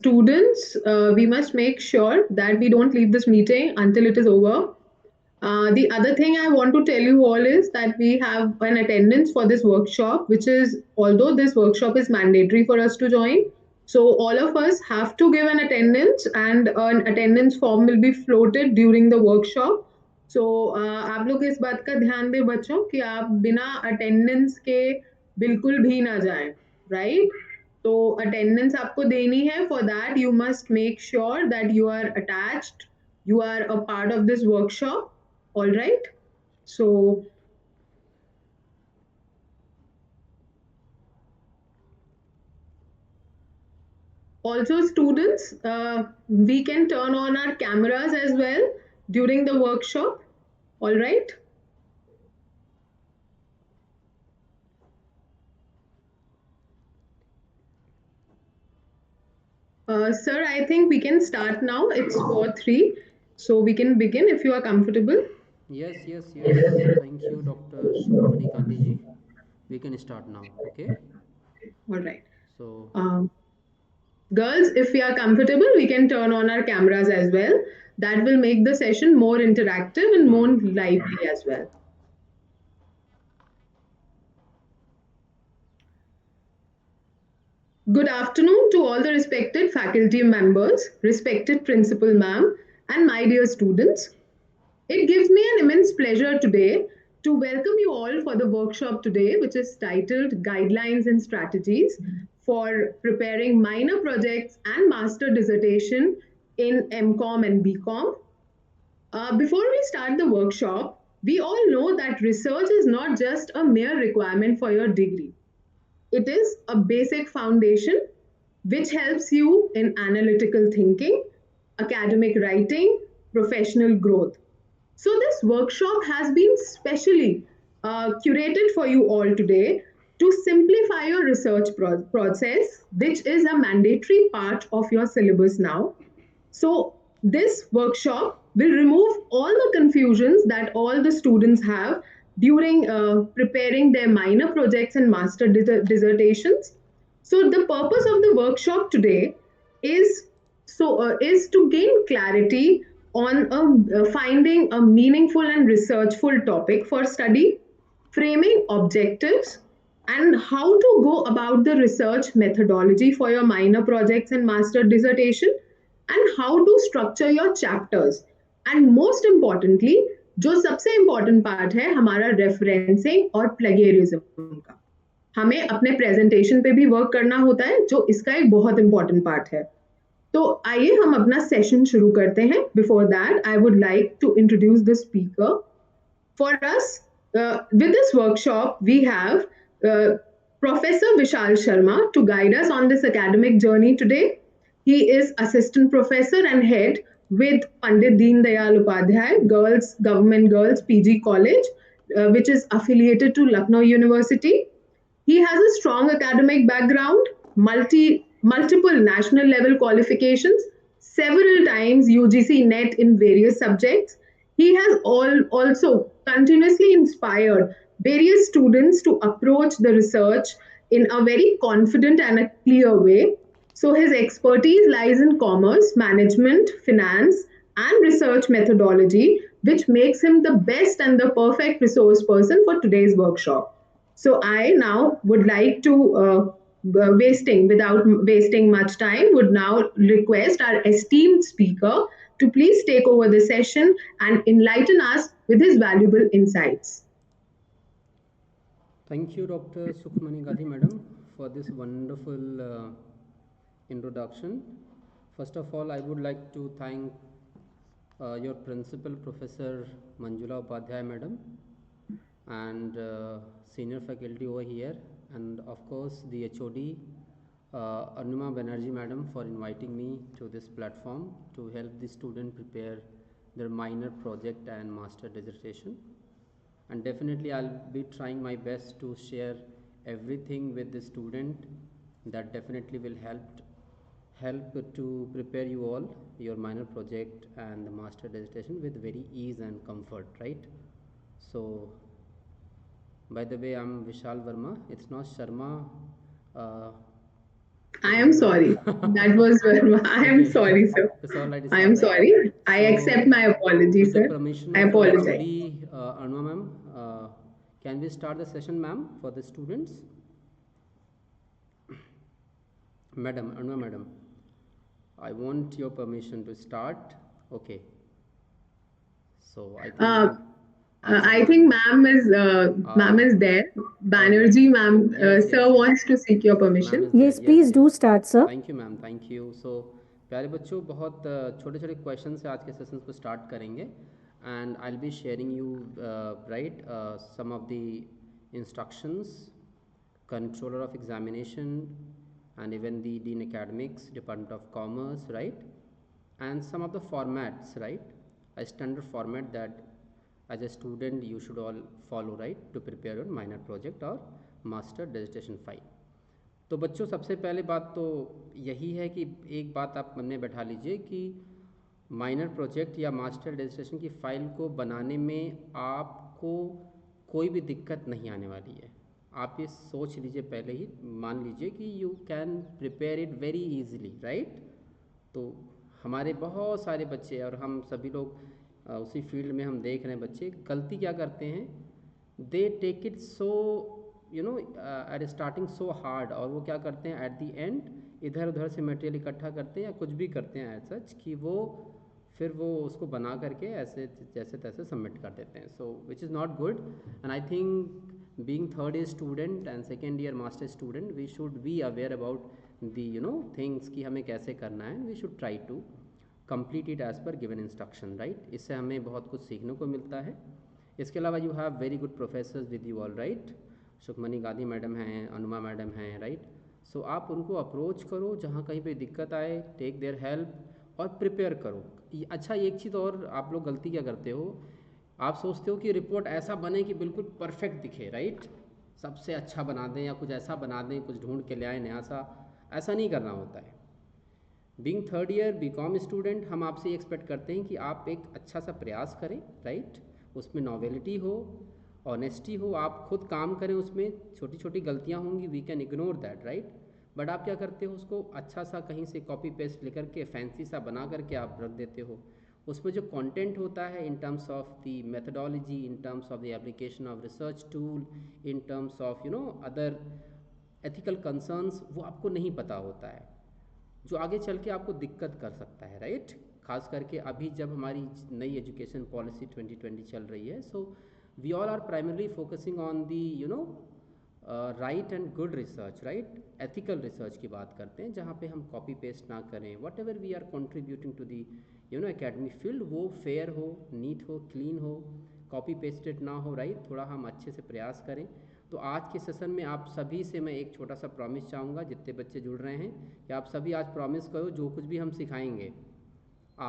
students, we must make sure that we don't leave this meeting until it is over. The other thing I want to tell you all is that we have an attendance for this workshop, which is, although this workshop is mandatory for us to join, so all of us have to give an attendance, and an attendance form will be floated during the workshop. So आप लोग इस बात का ध्यान दें बच्चों कि आप बिना अटेंडेंस के बिल्कुल भी ना जाएं, राइट? तो अटेंडेंस आपको देनी है. For that you must make sure that you are attached, you are a part of this workshop. All right. So also students, we can turn on our cameras as well during the workshop. All right. Sir, I think we can start now. It's 4:03, so we can begin if you are comfortable. Yes, yes, yes. Thank you, Dr. Sukhmani Gandhi ji. We can start now. Okay. All right. So, Girls, if we are comfortable, we can turn on our cameras as well. That will make the session more interactive and more lively as well. Good afternoon to all the respected faculty members, respected principal ma'am, and my dear students. It gives me an immense pleasure today to welcome you all for the workshop today, which is titled Guidelines and Strategies for Preparing Minor Projects and Master Dissertation in MCOM and BCom. Before we start the workshop, we all know that research is not just a mere requirement for your degree. It is a basic foundation which helps you in analytical thinking, academic writing, professional growth. So, this workshop has been specially curated for you all today to simplify your research process, which is a mandatory part of your syllabus now. So, this workshop will remove all the confusions that all the students have during preparing their minor projects and master dissertations. So, the purpose of the workshop today is is to gain clarity on finding a meaningful and researchful topic for study, framing objectives, and how to go about the research methodology for your minor projects and master dissertation, and how to structure your chapters, and most importantly जो सबसे important part है हमारा referencing और plagiarism का. हमें अपने presentation पे भी work करना होता है जो इसका एक बहुत important part है. तो आइए हम अपना session शुरू करते हैं. Before that, I would like to introduce the speaker. For us, with this workshop, we have uh, Professor Vishal Sharma to guide us on this academic journey today. He is assistant professor and head with Pandit Deen Dayal Upadhyay Government Girls PG College, which is affiliated to Lucknow University. He has a strong academic background, multiple national level qualifications, several times UGC NET in various subjects. He has also continuously inspired various students to approach the research in a very confident and a clear way. So his expertise lies in commerce, management, finance, and research methodology, which makes him the best and the perfect resource person for today's workshop. So I now would like to, without wasting much time, would now request our esteemed speaker to please take over the session and enlighten us with his valuable insights. thank you, Dr. Sukhmani Gandhi madam, for this wonderful introduction. First of all, I would like to thank your principal, Professor Manjula Upadhyay madam, and senior faculty over here, and of course the HOD Arnima Banerjee madam for inviting me to this platform to help the student prepare their minor project and master dissertation. And definitely I'll be trying my best to share everything with the student that definitely will help to prepare you all your minor project and the master dissertation with very ease and comfort, right? So by the way, I'm Vishal Verma. It's not Sharma. I am sorry. That was I am Okay, sorry, sir. it's I all am right. sorry. I So, accept my apology, with the sir. permission I of our apologize. HOD, Anua ma'am, can we start the session, ma'am, for the students? Madam, Anua madam, I want your permission to start. Okay, so I think Uh, ma'am, acha I ma'am, think ma'am is ah, there. all right. Banerjee ma'am, Yes, sir yes, yes. wants to seek your ma'am permission. Is there Yes, yes please yes do start, sir. Thank you ma'am thank you so प्यारे बच्चों बहुत छोटे छोटे question से आज के session को start करेंगे and I will be sharing you right some of the instructions controller of examination and even the dean academics department of commerce right and some of the formats right a standard format that as a student you should all follow right to prepare your minor project or master dissertation file तो बच्चों सबसे पहले बात तो यही है कि एक बात आप मन में बैठा लीजिए कि माइनर प्रोजेक्ट या मास्टर डिस्sertation की फ़ाइल को बनाने में आपको कोई भी दिक्कत नहीं आने वाली है आप ये सोच लीजिए पहले ही मान लीजिए कि you can prepare it very easily right तो हमारे बहुत सारे बच्चे और हम सभी लोग उसी फील्ड में हम देख रहे हैं बच्चे गलती क्या करते हैं they take it so you know at starting so hard और वो क्या करते हैं एट द एंड इधर उधर से मटेरियल इकट्ठा करते हैं या कुछ भी करते हैं एज सच कि वो फिर वो उसको बना करके ऐसे जैसे तैसे सबमिट कर देते हैं so which is not good and I think being third year student and second year master student we should be aware about the things कि हमें कैसे करना है we should try to complete it as per given instruction right इससे हमें बहुत कुछ सीखने को मिलता है इसके अलावा you have very good professors with you all right Sukhmani Gandhi madam हैं अनुमा मैडम हैं राइट सो आप उनको अप्रोच करो जहाँ कहीं पे दिक्कत आए टेक देयर हेल्प और प्रिपेयर करो अच्छा एक चीज़ और आप लोग गलती क्या करते हो आप सोचते हो कि रिपोर्ट ऐसा बने कि बिल्कुल परफेक्ट दिखे राइट सबसे अच्छा बना दें या कुछ ऐसा बना दें कुछ ढूंढ के ले आए नया सा ऐसा नहीं करना होता है being third year BCom student हम आपसे एक्सपेक्ट करते हैं कि आप एक अच्छा सा प्रयास करें राइट उसमें नॉवेलिटी हो ऑनेस्टी हो आप खुद काम करें उसमें छोटी छोटी गलतियां होंगी we can ignore that right but आप क्या करते हो उसको अच्छा सा कहीं से कॉपी पेस्ट लेकर के फैंसी सा बना करके आप रख देते हो उसमें जो कंटेंट होता है इन terms of the methodology in terms of the application of research tool in terms of other ethical concerns वो आपको नहीं पता होता है जो आगे चल के आपको दिक्कत कर सकता है राइट खास करके अभी जब हमारी नई एजुकेशन पॉलिसी 2020 चल रही है so we all are primarily focusing on the right and good research right ethical research की बात करते हैं जहाँ पे हम कॉपी पेस्ट ना करें whatever we are contributing to the academic field वो फेयर हो नीट हो क्लीन हो कॉपी पेस्टेड ना हो राइट थोड़ा हम अच्छे से प्रयास करें तो आज के सेशन में आप सभी से मैं एक छोटा सा प्रॉमिस चाहूँगा जितने बच्चे जुड़ रहे हैं कि आप सभी आज प्रॉमिस करो जो कुछ भी हम सिखाएंगे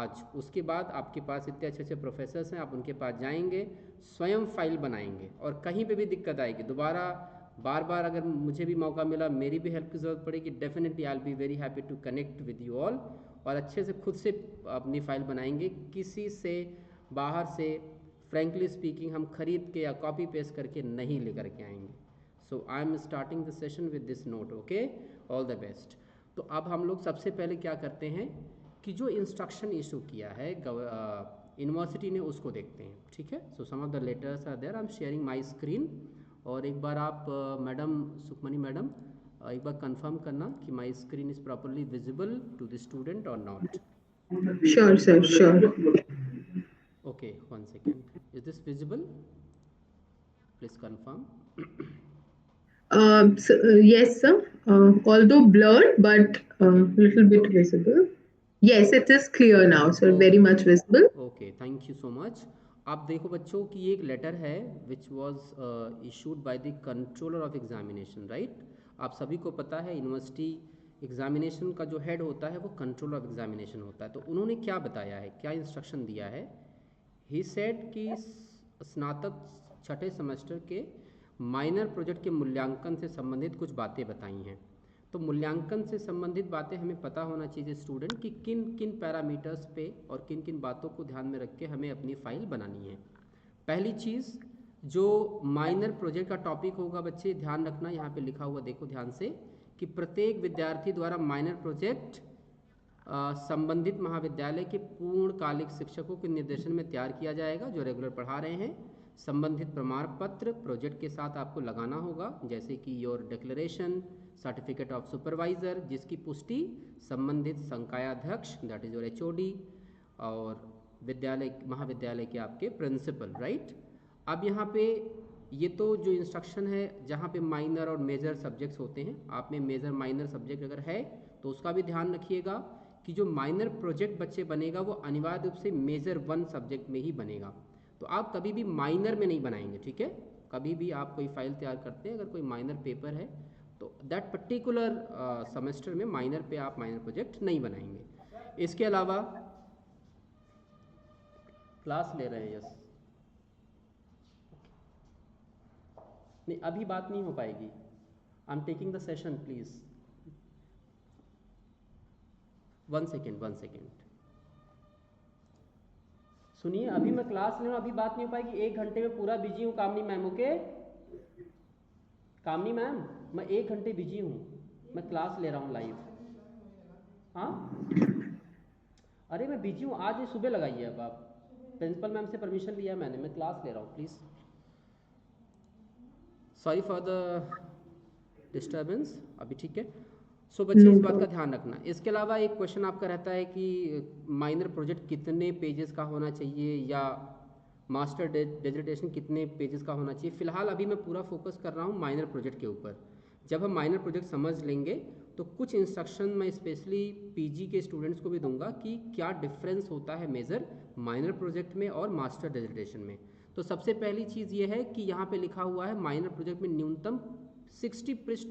आज उसके बाद आपके पास इतने अच्छे अच्छे प्रोफेसर्स हैं आप उनके पास जाएंगे स्वयं फाइल बनाएंगे और कहीं पे भी दिक्कत आएगी दोबारा बार बार अगर मुझे भी मौका मिला मेरी भी हेल्प की ज़रूरत पड़ेगी definitely I will be very happy to connect with you all और अच्छे से खुद से अपनी फाइल बनाएंगे किसी से बाहर से फ्रेंकली स्पीकिंग हम खरीद के या कॉपी पेस्ट करके नहीं लेकर के आएंगे so I am starting the session with this note okay all the best तो अब हम लोग सबसे पहले क्या करते हैं कि जो इंस्ट्रक्शन इशू किया है यूनिवर्सिटी ने उसको देखते हैं ठीक है so some of the letters are there I am sharing my screen और एक बार आप मैडम सुखमनी मैडम एक बार कंफर्म करना कि my screen is properly visible to the student और not Sure, sir, sure. okay 1 second is this visible please confirm Yes, sir. Although blurred, but okay little bit visible. Yes, it is clear now, sir. Very okay much visible. Okay thank you so much आप देखो बच्चों कि एक letter है which was issued by the controller of examination right आप सभी को पता है यूनिवर्सिटी एग्जामिनेशन का जो हेड होता है वो कंट्रोलर ऑफ एग्जामिनेशन होता है तो उन्होंने क्या बताया है क्या इंस्ट्रक्शन दिया है ही सेड कि स्नातक छठे सेमेस्टर के माइनर प्रोजेक्ट के मूल्यांकन से संबंधित कुछ बातें बताई हैं तो मूल्यांकन से संबंधित बातें हमें पता होना चाहिए स्टूडेंट कि किन किन पैरामीटर्स पे और किन किन बातों को ध्यान में रख के हमें अपनी फाइल बनानी है पहली चीज़ जो माइनर प्रोजेक्ट का टॉपिक होगा बच्चे ध्यान रखना यहाँ पे लिखा हुआ देखो ध्यान से कि प्रत्येक विद्यार्थी द्वारा माइनर प्रोजेक्ट संबंधित महाविद्यालय के पूर्णकालिक शिक्षकों के निर्देशन में तैयार किया जाएगा जो रेगुलर पढ़ा रहे हैं। संबंधित प्रमाण पत्र प्रोजेक्ट के साथ आपको लगाना होगा, जैसे कि your declaration, certificate of supervisor, जिसकी पुष्टि संबंधित संकायाध्यक्ष दैट इज योर एचओडी और विद्यालय महाविद्यालय के आपके प्रिंसिपल, राइट। अब यहाँ पे ये तो जो इंस्ट्रक्शन है जहाँ पे माइनर और मेजर सब्जेक्ट्स होते हैं, आप में मेजर माइनर सब्जेक्ट अगर है तो उसका भी ध्यान रखिएगा कि जो माइनर प्रोजेक्ट बच्चे बनेगा वो अनिवार्य रूप से मेजर 1 सब्जेक्ट में ही बनेगा। तो आप कभी भी माइनर में नहीं बनाएंगे, ठीक है। कभी भी आप कोई फाइल तैयार करते हैं, अगर कोई माइनर पेपर है तो दैट पर्टिकुलर सेमेस्टर में माइनर पे आप माइनर प्रोजेक्ट नहीं बनाएंगे। इसके अलावा क्लास ले रहे हैं, यस, नहीं अभी बात नहीं हो पाएगी। I am taking the session, please 1 second सुनिए, अभी मैं क्लास ले रहा हूँ, अभी बात नहीं हो पाएगी। 1 घंटे में पूरा बिजी हूँ कामनी मैम। ओके कामनी मैम, मैं 1 घंटे बिजी हूँ, मैं क्लास ले रहा हूँ लाइव। हाँ अरे मैं बिजी हूँ, आज सुबह लगाइए। अब आप प्रिंसिपल मैम से परमिशन लिया है मैंने, मैं क्लास ले रहा हूँ, please sorry for the disturbance. अभी ठीक है। सो बच्चे इस बात का ध्यान रखना। इसके अलावा एक क्वेश्चन आपका रहता है कि माइनर प्रोजेक्ट कितने पेजेस का होना चाहिए या मास्टर डिसर्टेशन कितने पेजेस का होना चाहिए। फिलहाल अभी मैं पूरा फोकस कर रहा हूँ माइनर प्रोजेक्ट के ऊपर। जब हम माइनर प्रोजेक्ट समझ लेंगे तो कुछ इंस्ट्रक्शन मैं स्पेशली पीजी के स्टूडेंट्स को भी दूंगा कि क्या डिफरेंस होता है मेजर माइनर प्रोजेक्ट में और मास्टर डिसर्टेशन में। तो सबसे पहली चीज़ ये है कि यहाँ पे लिखा हुआ है माइनर प्रोजेक्ट में न्यूनतम 60 पृष्ठ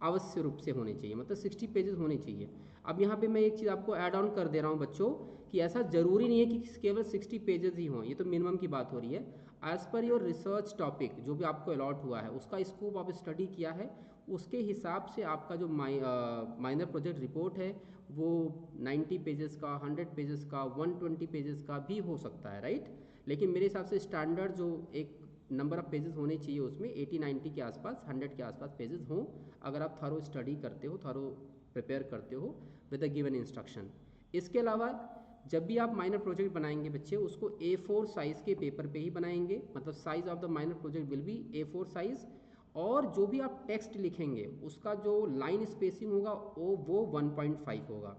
अवश्य रूप से होने चाहिए, मतलब 60 पेजेस होने चाहिए। अब यहाँ पे मैं एक चीज़ आपको ऐड ऑन कर दे रहा हूँ बच्चों कि ऐसा ज़रूरी नहीं है कि केवल 60 पेजेस ही हों, ये तो मिनिमम की बात हो रही है। As per your research topic जो भी आपको अलॉट हुआ है, उसका स्कोप आप स्टडी किया है, उसके हिसाब से आपका जो माइनर प्रोजेक्ट रिपोर्ट है वो 90 पेजेस का, 100 पेजेस का, 120 पेजेस का भी हो सकता है, राइट। लेकिन मेरे हिसाब से स्टैंडर्ड जो एक नंबर ऑफ पेजेस होने चाहिए उसमें 80-90 के आसपास, 100 के आसपास पेजेस हों, अगर आप थरो स्टडी करते हो, थरो प्रिपेयर करते हो विद अ गिवन इंस्ट्रक्शन। इसके अलावा जब भी आप माइनर प्रोजेक्ट बनाएंगे बच्चे, उसको A4 साइज़ के पेपर पे ही बनाएंगे, मतलब size of the minor project will be A4 size. और जो भी आप टेक्स्ट लिखेंगे उसका जो लाइन स्पेसिंग होगा वो 1.5 होगा।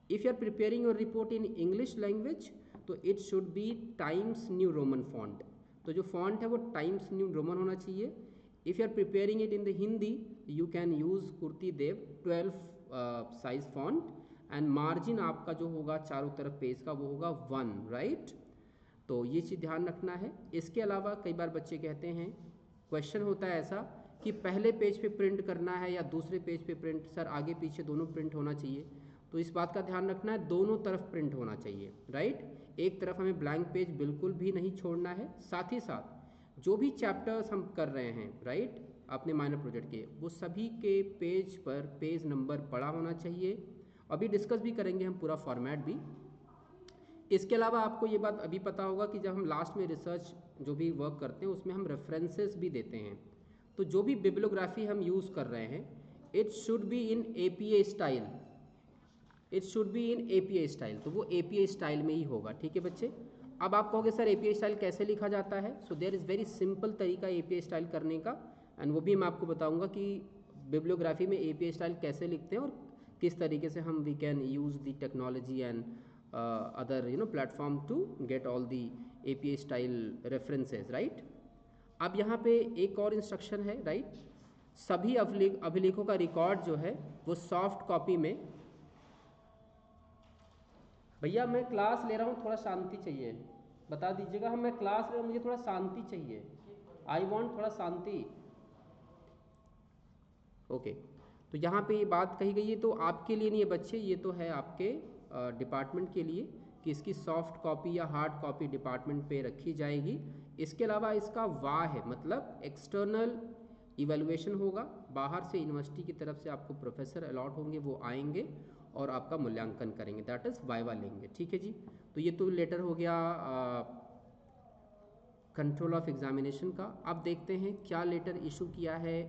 If you are preparing your report in English language तो it should be Times New Roman font, तो जो फॉन्ट है वो टाइम्स न्यू रोमन होना चाहिए। If you are preparing it in the Hindi you can use Kruti Dev 12 size font and margin आपका जो होगा चारों तरफ पेज का वो होगा 1, राइट। तो ये चीज़ ध्यान रखना है। इसके अलावा कई बार बच्चे कहते हैं, क्वेश्चन होता है ऐसा कि पहले पेज पे प्रिंट करना है या दूसरे पेज पे प्रिंट, सर आगे पीछे दोनों प्रिंट होना चाहिए। तो इस बात का ध्यान रखना है, दोनों तरफ प्रिंट होना चाहिए, राइट। एक तरफ हमें ब्लैंक पेज बिल्कुल भी नहीं छोड़ना है। साथ ही साथ जो भी चैप्टर्स हम कर रहे हैं, राइट, अपने माइनर प्रोजेक्ट के, वो सभी के पेज पर पेज नंबर पड़ा होना चाहिए। अभी डिस्कस भी करेंगे हम पूरा फॉर्मेट भी। इसके अलावा आपको ये बात अभी पता होगा कि जब हम लास्ट में रिसर्च जो भी वर्क करते हैं उसमें हम रेफरेंसेस भी देते हैं। तो जो भी बिब्लियोग्राफी हम यूज़ कर रहे हैं it should be in APA style, it should be in APA style, तो वो APA स्टाइल में ही होगा, ठीक है बच्चे। अब आप कहोगे सर APA स्टाइल कैसे लिखा जाता है, so there is very simple तरीका APA स्टाइल करने का, एंड वो भी मैं आपको बताऊंगा कि बिब्लियोग्राफी में APA स्टाइल कैसे लिखते हैं और किस तरीके से हम we can use the technology and other platform to get all the APA style references, right. अब यहाँ पे एक और इंस्ट्रक्शन है, राइट। सभी अभिलेखों का रिकॉर्ड जो है वो सॉफ्ट कॉपी में, भैया मैं क्लास ले रहा हूँ, थोड़ा शांति चाहिए, बता दीजिएगा। हम मैं क्लास ले रहा हूँ, मुझे थोड़ा शांति चाहिए, आई वॉन्ट थोड़ा शांति। ओके तो यहाँ पे ये बात कही गई है, तो आपके लिए नहीं है बच्चे, ये तो है आपके डिपार्टमेंट के लिए कि इसकी सॉफ्ट कॉपी या हार्ड कॉपी डिपार्टमेंट पे रखी जाएगी। इसके अलावा इसका वाह है, मतलब एक्सटर्नल इवैल्यूएशन होगा, बाहर से यूनिवर्सिटी की तरफ से आपको प्रोफेसर अलॉट होंगे, वो आएंगे और आपका मूल्यांकन करेंगे, दैट इज़ वाइवा लेंगे, ठीक है जी। तो ये तो लेटर हो गया कंट्रोल ऑफ एग्जामिनेशन का। अब देखते हैं क्या लेटर इशू किया है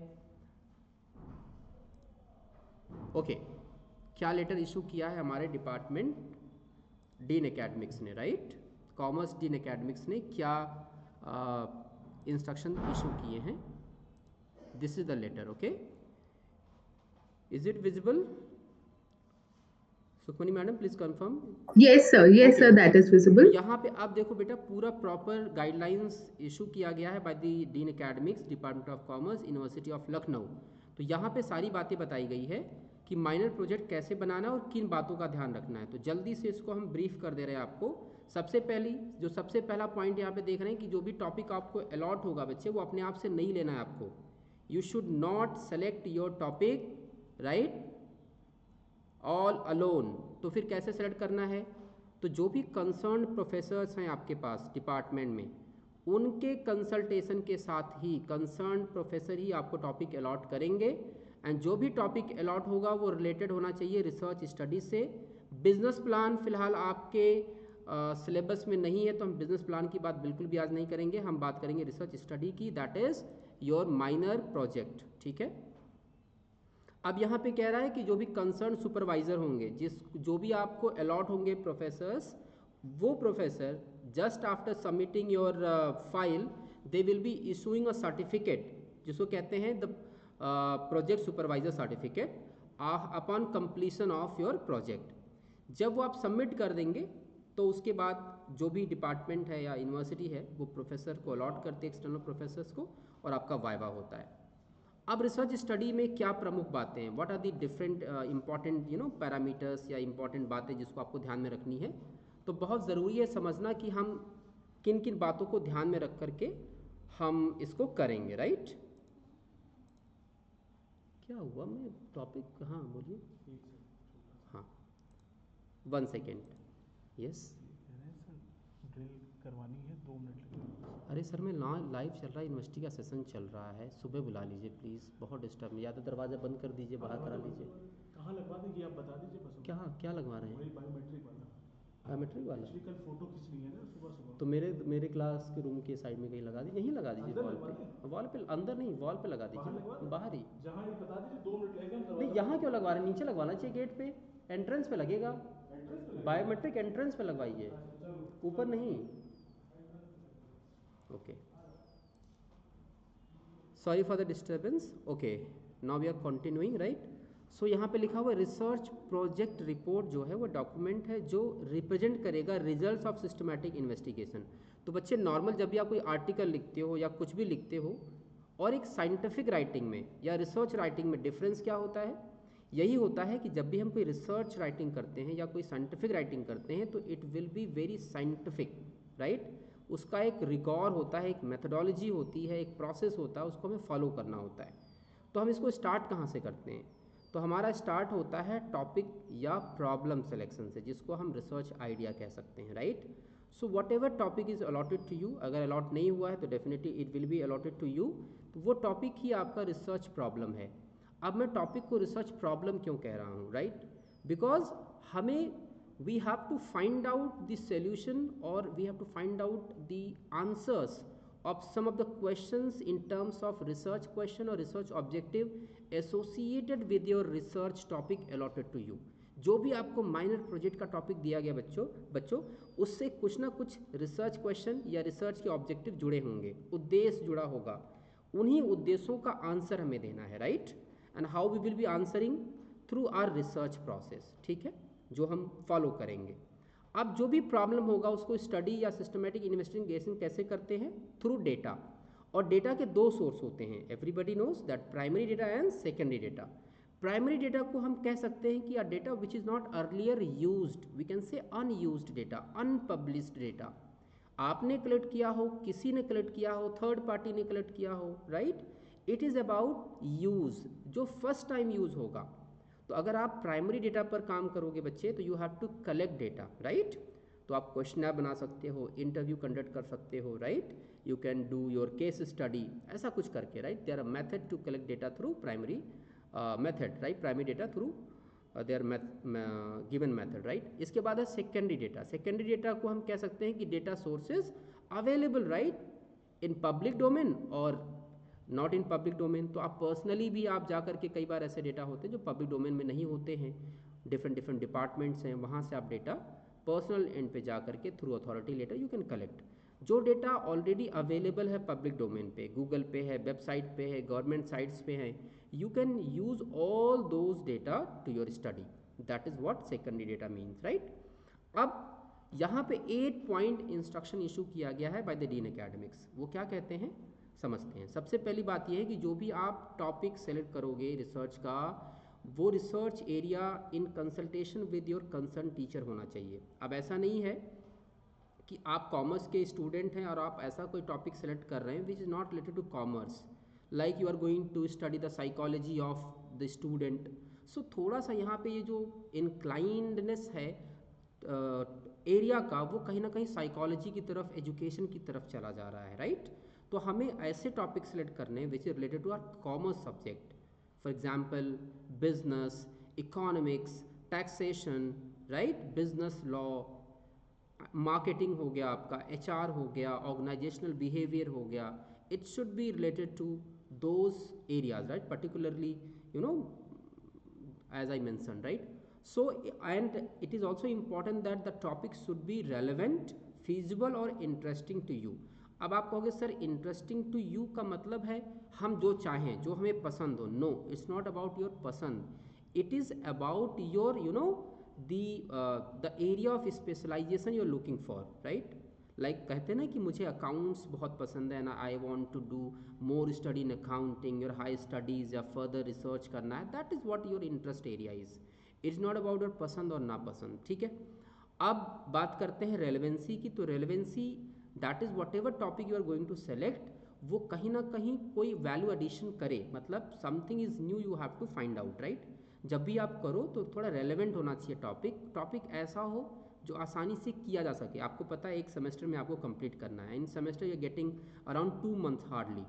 ओके, क्या लेटर इशू किया है हमारे डिपार्टमेंट डीन एकेडमिक्स ने, राइट? कॉमर्स डीन एकेडमिक्स ने क्या इंस्ट्रक्शन इशू किए हैं? This is the letter, okay? Is it visible? Sukhmani madam please confirm. Yes, sir. Yes, okay sir. Okay, That is तो visible. यहाँ पे आप देखो बेटा, पूरा प्रॉपर गाइडलाइंस इशू किया गया है by the dean academics, department of commerce, university of Lucknow. तो यहाँ पे सारी बातें बताई गई है कि माइनर प्रोजेक्ट कैसे बनाना है और किन बातों का ध्यान रखना है। तो जल्दी से इसको हम ब्रीफ कर दे रहे हैं आपको। सबसे पहला पॉइंट यहाँ पे देख रहे हैं कि जो भी टॉपिक आपको अलॉट होगा बच्चे, वो अपने आप से नहीं लेना है आपको। You should not select your topic, right, all alone. तो फिर कैसे सेलेक्ट करना है? तो जो भी कंसर्न प्रोफेसर्स हैं आपके पास डिपार्टमेंट में, उनके कंसल्टेशन के साथ ही कंसर्न प्रोफेसर ही आपको टॉपिक अलॉट करेंगे। एंड जो भी टॉपिक अलॉट होगा वो रिलेटेड होना चाहिए रिसर्च स्टडी से। बिजनेस प्लान फिलहाल आपके सिलेबस में नहीं है, तो हम बिजनेस प्लान की बात बिल्कुल भी आज नहीं करेंगे। हम बात करेंगे रिसर्च स्टडी की, that is your minor project, ठीक है? अब यहाँ पे कह रहा है कि जो भी कंसर्न सुपरवाइजर होंगे, जो भी आपको अलॉट होंगे प्रोफेसर्स, वो professor just after submitting your file they will be issuing a certificate, जिसको कहते हैं the project supervisor certificate upon completion of your project. जब वो आप सबमिट कर देंगे तो उसके बाद जो भी डिपार्टमेंट है या यूनिवर्सिटी है वो प्रोफेसर को अलॉट करते हैं, एक्सटर्नल प्रोफेसर्स को, और आपका वाइवा होता है। अब रिसर्च स्टडी में क्या प्रमुख बातें हैं, what are the different important parameters या इंपॉर्टेंट बातें जिसको आपको ध्यान में रखनी है? तो बहुत ज़रूरी है समझना कि हम किन किन बातों को ध्यान में रख करके हम इसको करेंगे, राइट? क्या हुआ, मैं टॉपिक, हाँ बोलिए। हाँ, 1 सेकेंड, यस। ड्रिल करवानी है, 2 मिनट लगेंगे। अरे सर, मैं लाइव चल रहा है, यूनिवर्सिटी का सेशन चल रहा है, सुबह बुला लीजिए प्लीज़, बहुत डिस्टर्ब, या तो दरवाज़ा बंद कर दीजिए, बाहर करा लीजिए। कहाँ लगवा देंगे आप बता दीजिए बस। क्या क्या लगवा रहे वही हैं? बायोमेट्रिक वाला। बायोमेट्रिक वाला? एक्चुअली कल फोटो खींचनी है ना सुबह सुबह। तो मेरे क्लास के रूम के साइड में कहीं लगा दीजिए, यहीं लगा दीजिए, अंदर वॉल लगवा पे। दें? वॉल पे अंदर नहीं, वॉल पे लगा बाहर लगवा दीजिए, दें? बाहर ही। जहाँ ये बता दीजिए 2 मिनट लगेगा, हम नहीं, दरवाजा यहाँ क्यों लगवा रहे हैं, नीचे लगवाना चाहिए गेट पे, एंट्रेंस पे लगेगा। एंट्रेंस पे लगेगा? बायोमेट्रिक एंट्रेंस पे लगवाइए, ऊपर नहीं। Okay, sorry for the disturbance. Okay, now we are continuing, right? So यहाँ पे लिखा हुआ है रिसर्च प्रोजेक्ट रिपोर्ट जो है वो डॉक्यूमेंट है जो रिप्रेजेंट करेगा रिजल्ट्स ऑफ सिस्टमैटिक इन्वेस्टिगेशन। तो बच्चे नॉर्मल जब भी आप कोई आर्टिकल लिखते हो या कुछ भी लिखते हो और एक साइंटिफिक राइटिंग में या रिसर्च राइटिंग में डिफरेंस क्या होता है? यही होता है कि जब भी हम कोई रिसर्च राइटिंग करते हैं या कोई साइंटिफिक राइटिंग करते हैं तो it will be very scientific, right? उसका एक रिकॉर्ड होता है, एक मेथडोलॉजी होती है, एक प्रोसेस होता है, उसको हमें फॉलो करना होता है। तो हम इसको स्टार्ट कहाँ से करते हैं? तो हमारा स्टार्ट होता है टॉपिक या प्रॉब्लम सिलेक्शन से, जिसको हम रिसर्च आइडिया कह सकते हैं, right? So whatever topic is allotted to you, अगर अलॉट नहीं हुआ है तो definitely it will be allotted to you, तो वो टॉपिक ही आपका रिसर्च प्रॉब्लम है। अब मैं टॉपिक को रिसर्च प्रॉब्लम क्यों कह रहा हूँ, राइट? बिकॉज हमें we have to find out the solution or we have to find out the answers of some of the questions in terms of research question or research objective associated with your research topic allotted to you। जो भी आपको minor project का topic दिया गया बच्चों उससे कुछ ना कुछ रिसर्च क्वेश्चन या रिसर्च के ऑब्जेक्टिव जुड़े होंगे, उद्देश्य जुड़ा होगा, उन्हीं उद्देश्यों का आंसर हमें देना है, right? And how we will be answering through our research process, ठीक है, जो हम फॉलो करेंगे। अब जो भी प्रॉब्लम होगा उसको स्टडी या सिस्टमैटिक इन्वेस्टिगेशन कैसे करते हैं? Through data. और डेटा के 2 सोर्स होते हैं, everybody knows that, primary data and secondary data. Primary data को हम कह सकते हैं कि data which is not earlier used, we can say unused data, unpublished data. आपने कलेक्ट किया हो, किसी ने कलेक्ट किया हो, थर्ड पार्टी ने कलेक्ट किया हो, right? It is about use, जो फर्स्ट टाइम यूज होगा। तो अगर आप प्राइमरी डेटा पर काम करोगे बच्चे तो you have to collect data, right? तो आप क्वेश्चनर बना सकते हो, इंटरव्यू कंडक्ट कर सकते हो, right? You can do your case study, ऐसा कुछ करके, right? There are method to collect data through primary method, right? Primary data through their given method, right? इसके बाद है सेकेंडरी डेटा। सेकेंडरी डेटा को हम कह सकते हैं कि data sources available, right, in public domain और नॉट इन पब्लिक डोमेन। तो आप पर्सनली भी आप जा करके, कई बार ऐसे डेटा होते हैं जो पब्लिक डोमेन में नहीं होते हैं, डिफरेंट डिफरेंट डिपार्टमेंट्स हैं, वहाँ से आप डेटा पर्सनल एंड पे जा करके through authority letter you can collect. जो डेटा ऑलरेडी अवेलेबल है पब्लिक डोमेन पे, गूगल पे है, वेबसाइट पे है, गवर्नमेंट साइट्स पे है, you can use all those data to your study. That is what secondary data means, right. अब यहाँ पे 8 पॉइंट इंस्ट्रक्शन इशू किया गया है बाय द डीन एकेडमिक्स। वो क्या कहते हैं समझते हैं। सबसे पहली बात यह है कि जो भी आप टॉपिक सेलेक्ट करोगे रिसर्च का, वो research area in consultation with your concern teacher होना चाहिए। अब ऐसा नहीं है कि आप कॉमर्स के स्टूडेंट हैं और आप ऐसा कोई टॉपिक सेलेक्ट कर रहे हैं which is not related to commerce, like you are going to study the psychology of the student. So थोड़ा सा यहाँ पे ये जो इंक्लाइंडनेस है एरिया का, वो कहीं ना कहीं साइकोलॉजी की तरफ, एजुकेशन की तरफ चला जा रहा है, राइट। तो हमें ऐसे टॉपिक सेलेक्ट करने हैं which is related to our commerce subject. For example business, economics, taxation, right, business law, marketing हो गया आपका, एचआर हो गया, ऑर्गेनाइजेशनल बिहेवियर हो गया। It should be related to those areas, right, particularly you know as I mentioned, right? So and it is also important that the topic should be relevant, feasible और interesting to you। अब आप कहोगे sir interesting to you का मतलब है हम जो चाहें, जो हमें पसंद हो। No, it's not about your पसंद, it is about your the area of specialization you're looking for, right? Like कहते हैं ना कि मुझे अकाउंट्स बहुत पसंद है ना, I want to do more study in accounting, your high studies या फर्दर रिसर्च करना है, that is what your interest area is. It's not about your पसंद और नापसंद, ठीक है। अब बात करते हैं रेलेवेंसी की। तो relevancy that is whatever topic you are going to select, वो कहीं ना कहीं कोई वैल्यू एडिशन करे, मतलब something is new you have to find out, right. जब भी आप करो तो थोड़ा रेलेवेंट होना चाहिए टॉपिक ऐसा हो जो आसानी से किया जा सके। आपको पता है एक सेमेस्टर में आपको कंप्लीट करना है, in semester you getting around 2 months hardly.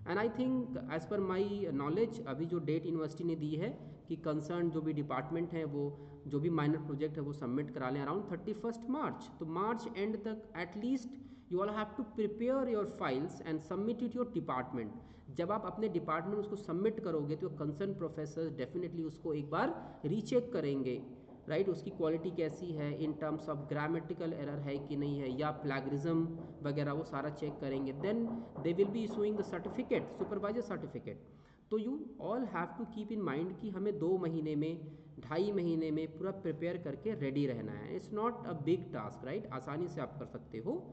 And I think as per my knowledge अभी जो डेट यूनिवर्सिटी ने दी है कि कंसर्न जो भी डिपार्टमेंट है वो जो भी माइनर प्रोजेक्ट है वो सबमिट करा लें अराउंड 31 मार्च। तो मार्च एंड तक at least you all have to prepare your files and submit it your department. जब आप अपने डिपार्टमेंट उसको सबमिट करोगे तो कंसर्न प्रोफेसर डेफिनेटली उसको एक बार रीचेक करेंगे, राइट, उसकी क्वालिटी कैसी है, इन टर्म्स ऑफ ग्रामेटिकल एरर है कि नहीं है, या प्लैगरिज्म वगैरह, वो सारा चेक करेंगे। Then they will be issuing the certificate, supervisor certificate. तो you all have to keep in mind कि हमें 2 महीने में, 2.5 महीने में पूरा प्रिपेयर करके रेडी रहना है। It's not a big task, right, आसानी से आप कर सकते हो।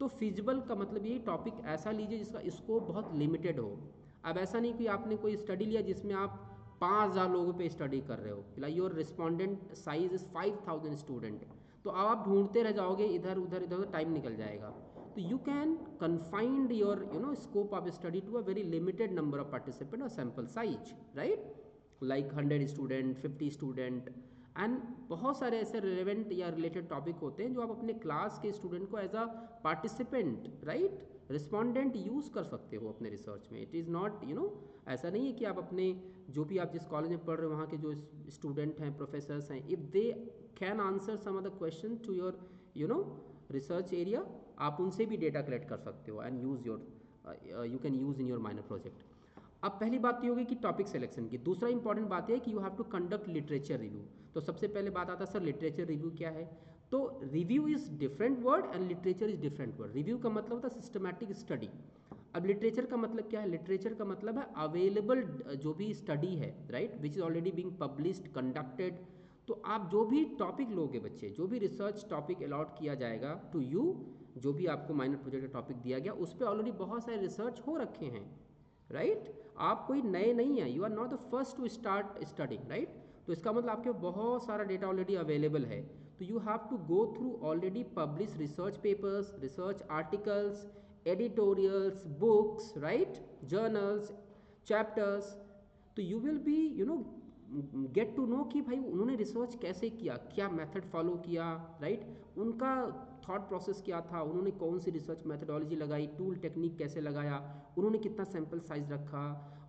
तो फिजिबल का मतलब ये टॉपिक ऐसा लीजिए जिसका स्कोप बहुत लिमिटेड हो। अब ऐसा नहीं कि आपने कोई स्टडी लिया जिसमें आप 5,000 लोगों पे स्टडी कर रहे हो, like your respondent size is 5,000 student, तो अब आप ढूंढते रह जाओगे, इधर उधर इधर उधर टाइम निकल जाएगा। तो you can confined your scope of study to a very limited number of participant और sample size, right, like 100 student, 50 student. And बहुत सारे ऐसे रिलेवेंट या रिलेटेड टॉपिक होते हैं जो आप अपने क्लास के स्टूडेंट को as a participant, right, respondent use कर सकते हो अपने रिसर्च में। इट इज़ नॉट ऐसा नहीं है कि आप अपने जो भी आप जिस कॉलेज में पढ़ रहे हो वहाँ के जो स्टूडेंट हैं, प्रोफेसर्स हैं, if they can answer some of the question to your research area, आप उनसे भी डेटा कलेक्ट कर सकते हो and use your you can use in your minor project. अब पहली बात ये होगी कि टॉपिक सिलेक्शन की। दूसरा इंपॉर्टेंट बात यह है कि you have to conduct literature review. तो सबसे पहले बात आता है सर लिटरेचर रिव्यू क्या है। तो review is different word and literature is different word. Review का मतलब होता है सिस्टमैटिक स्टडी। अब लिटरेचर का मतलब क्या है, लिटरेचर का मतलब है अवेलेबल जो भी स्टडी है, right, which is already being published, conducted. तो आप जो भी टॉपिक लोगे बच्चे, जो भी रिसर्च टॉपिक अलॉट किया जाएगा टू यू, जो भी आपको माइनर प्रोजेक्ट का टॉपिक दिया गया, उस पर ऑलरेडी बहुत सारे रिसर्च हो रखे हैं, राइट, आप कोई नए नहीं हैं, you are not the first to start studying, right. तो इसका मतलब आपके बहुत सारा डेटा ऑलरेडी अवेलेबल है। तो you have to go through already publish research papers, research articles, editorials, books, right, journals, chapters. तो you will be get to know कि भाई उन्होंने रिसर्च कैसे किया, क्या मेथड फॉलो किया, राइट, उनका थॉट प्रोसेस क्या था, उन्होंने कौन सी रिसर्च मेथडोलॉजी लगाई, टूल टेक्निक कैसे लगाया, उन्होंने कितना सैम्पल साइज रखा,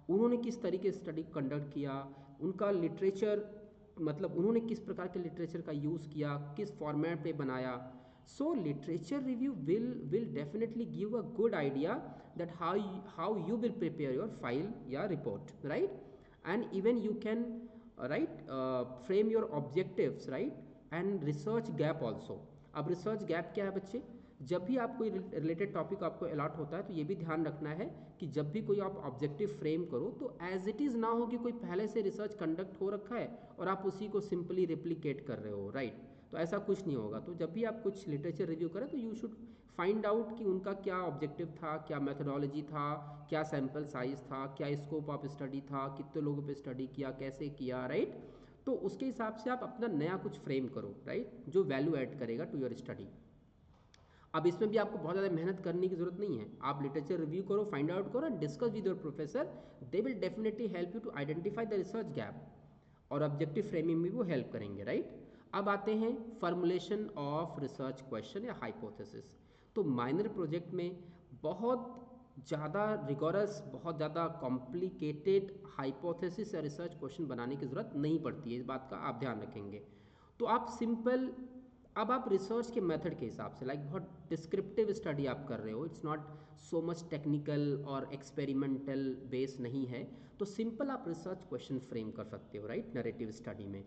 उन्होंने किस तरीके से स्टडी कंडक्ट किया, उनका लिटरेचर मतलब उन्होंने किस प्रकार के लिटरेचर का यूज़ किया, किस फॉर्मेट पे बनाया, So literature review will definitely give a good idea that how you will prepare your file या report, right? And even you can frame your objectives, right? And research gap also. अब research gap क्या है बच्चे? जब भी आप कोई related topic आपको अलॉट होता है तो ये भी ध्यान रखना है कि जब भी कोई आप ऑब्जेक्टिव फ्रेम करो तो एज इट इज़ ना हो कि कोई पहले से रिसर्च कंडक्ट हो रखा है और आप उसी को सिंपली रिप्लिकेट कर रहे हो, राइट? तो ऐसा कुछ नहीं होगा। तो जब भी आप कुछ लिटरेचर रिव्यू करें तो यू शुड फाइंड आउट कि उनका क्या ऑब्जेक्टिव था, क्या मेथडोलॉजी था, क्या सैम्पल साइज था, क्या स्कोप ऑफ स्टडी था, कितने लोगों पे स्टडी किया, कैसे किया, राइट? तो उसके हिसाब से आप अपना नया कुछ फ्रेम करो, राइट, जो वैल्यू ऐड करेगा टू योर स्टडी। अब इसमें भी आपको बहुत ज़्यादा मेहनत करने की जरूरत नहीं है। आप लिटरेचर रिव्यू करो, फाइंड आउट करो, discuss with your professor, they will definitely help you to identify the research gap और ऑब्जेक्टिव फ्रेमिंग में वो हेल्प करेंगे, राइट? अब आते हैं फॉर्मुलेशन ऑफ रिसर्च क्वेश्चन या हाइपोथेसिस। तो माइनर प्रोजेक्ट में बहुत ज़्यादा रिगोरस, बहुत ज़्यादा कॉम्प्लिकेटेड हाइपोथेसिस या रिसर्च क्वेश्चन बनाने की ज़रूरत नहीं पड़ती है, इस बात का आप ध्यान रखेंगे। तो आप सिंपल, अब आप रिसर्च के मेथड के हिसाब से लाइक बहुत डिस्क्रिप्टिव स्टडी आप कर रहे हो, it's not so much technical और एक्सपेरिमेंटल बेस नहीं है, तो सिंपल आप रिसर्च क्वेश्चन फ्रेम कर सकते हो, राइट, नरेटिव स्टडी में।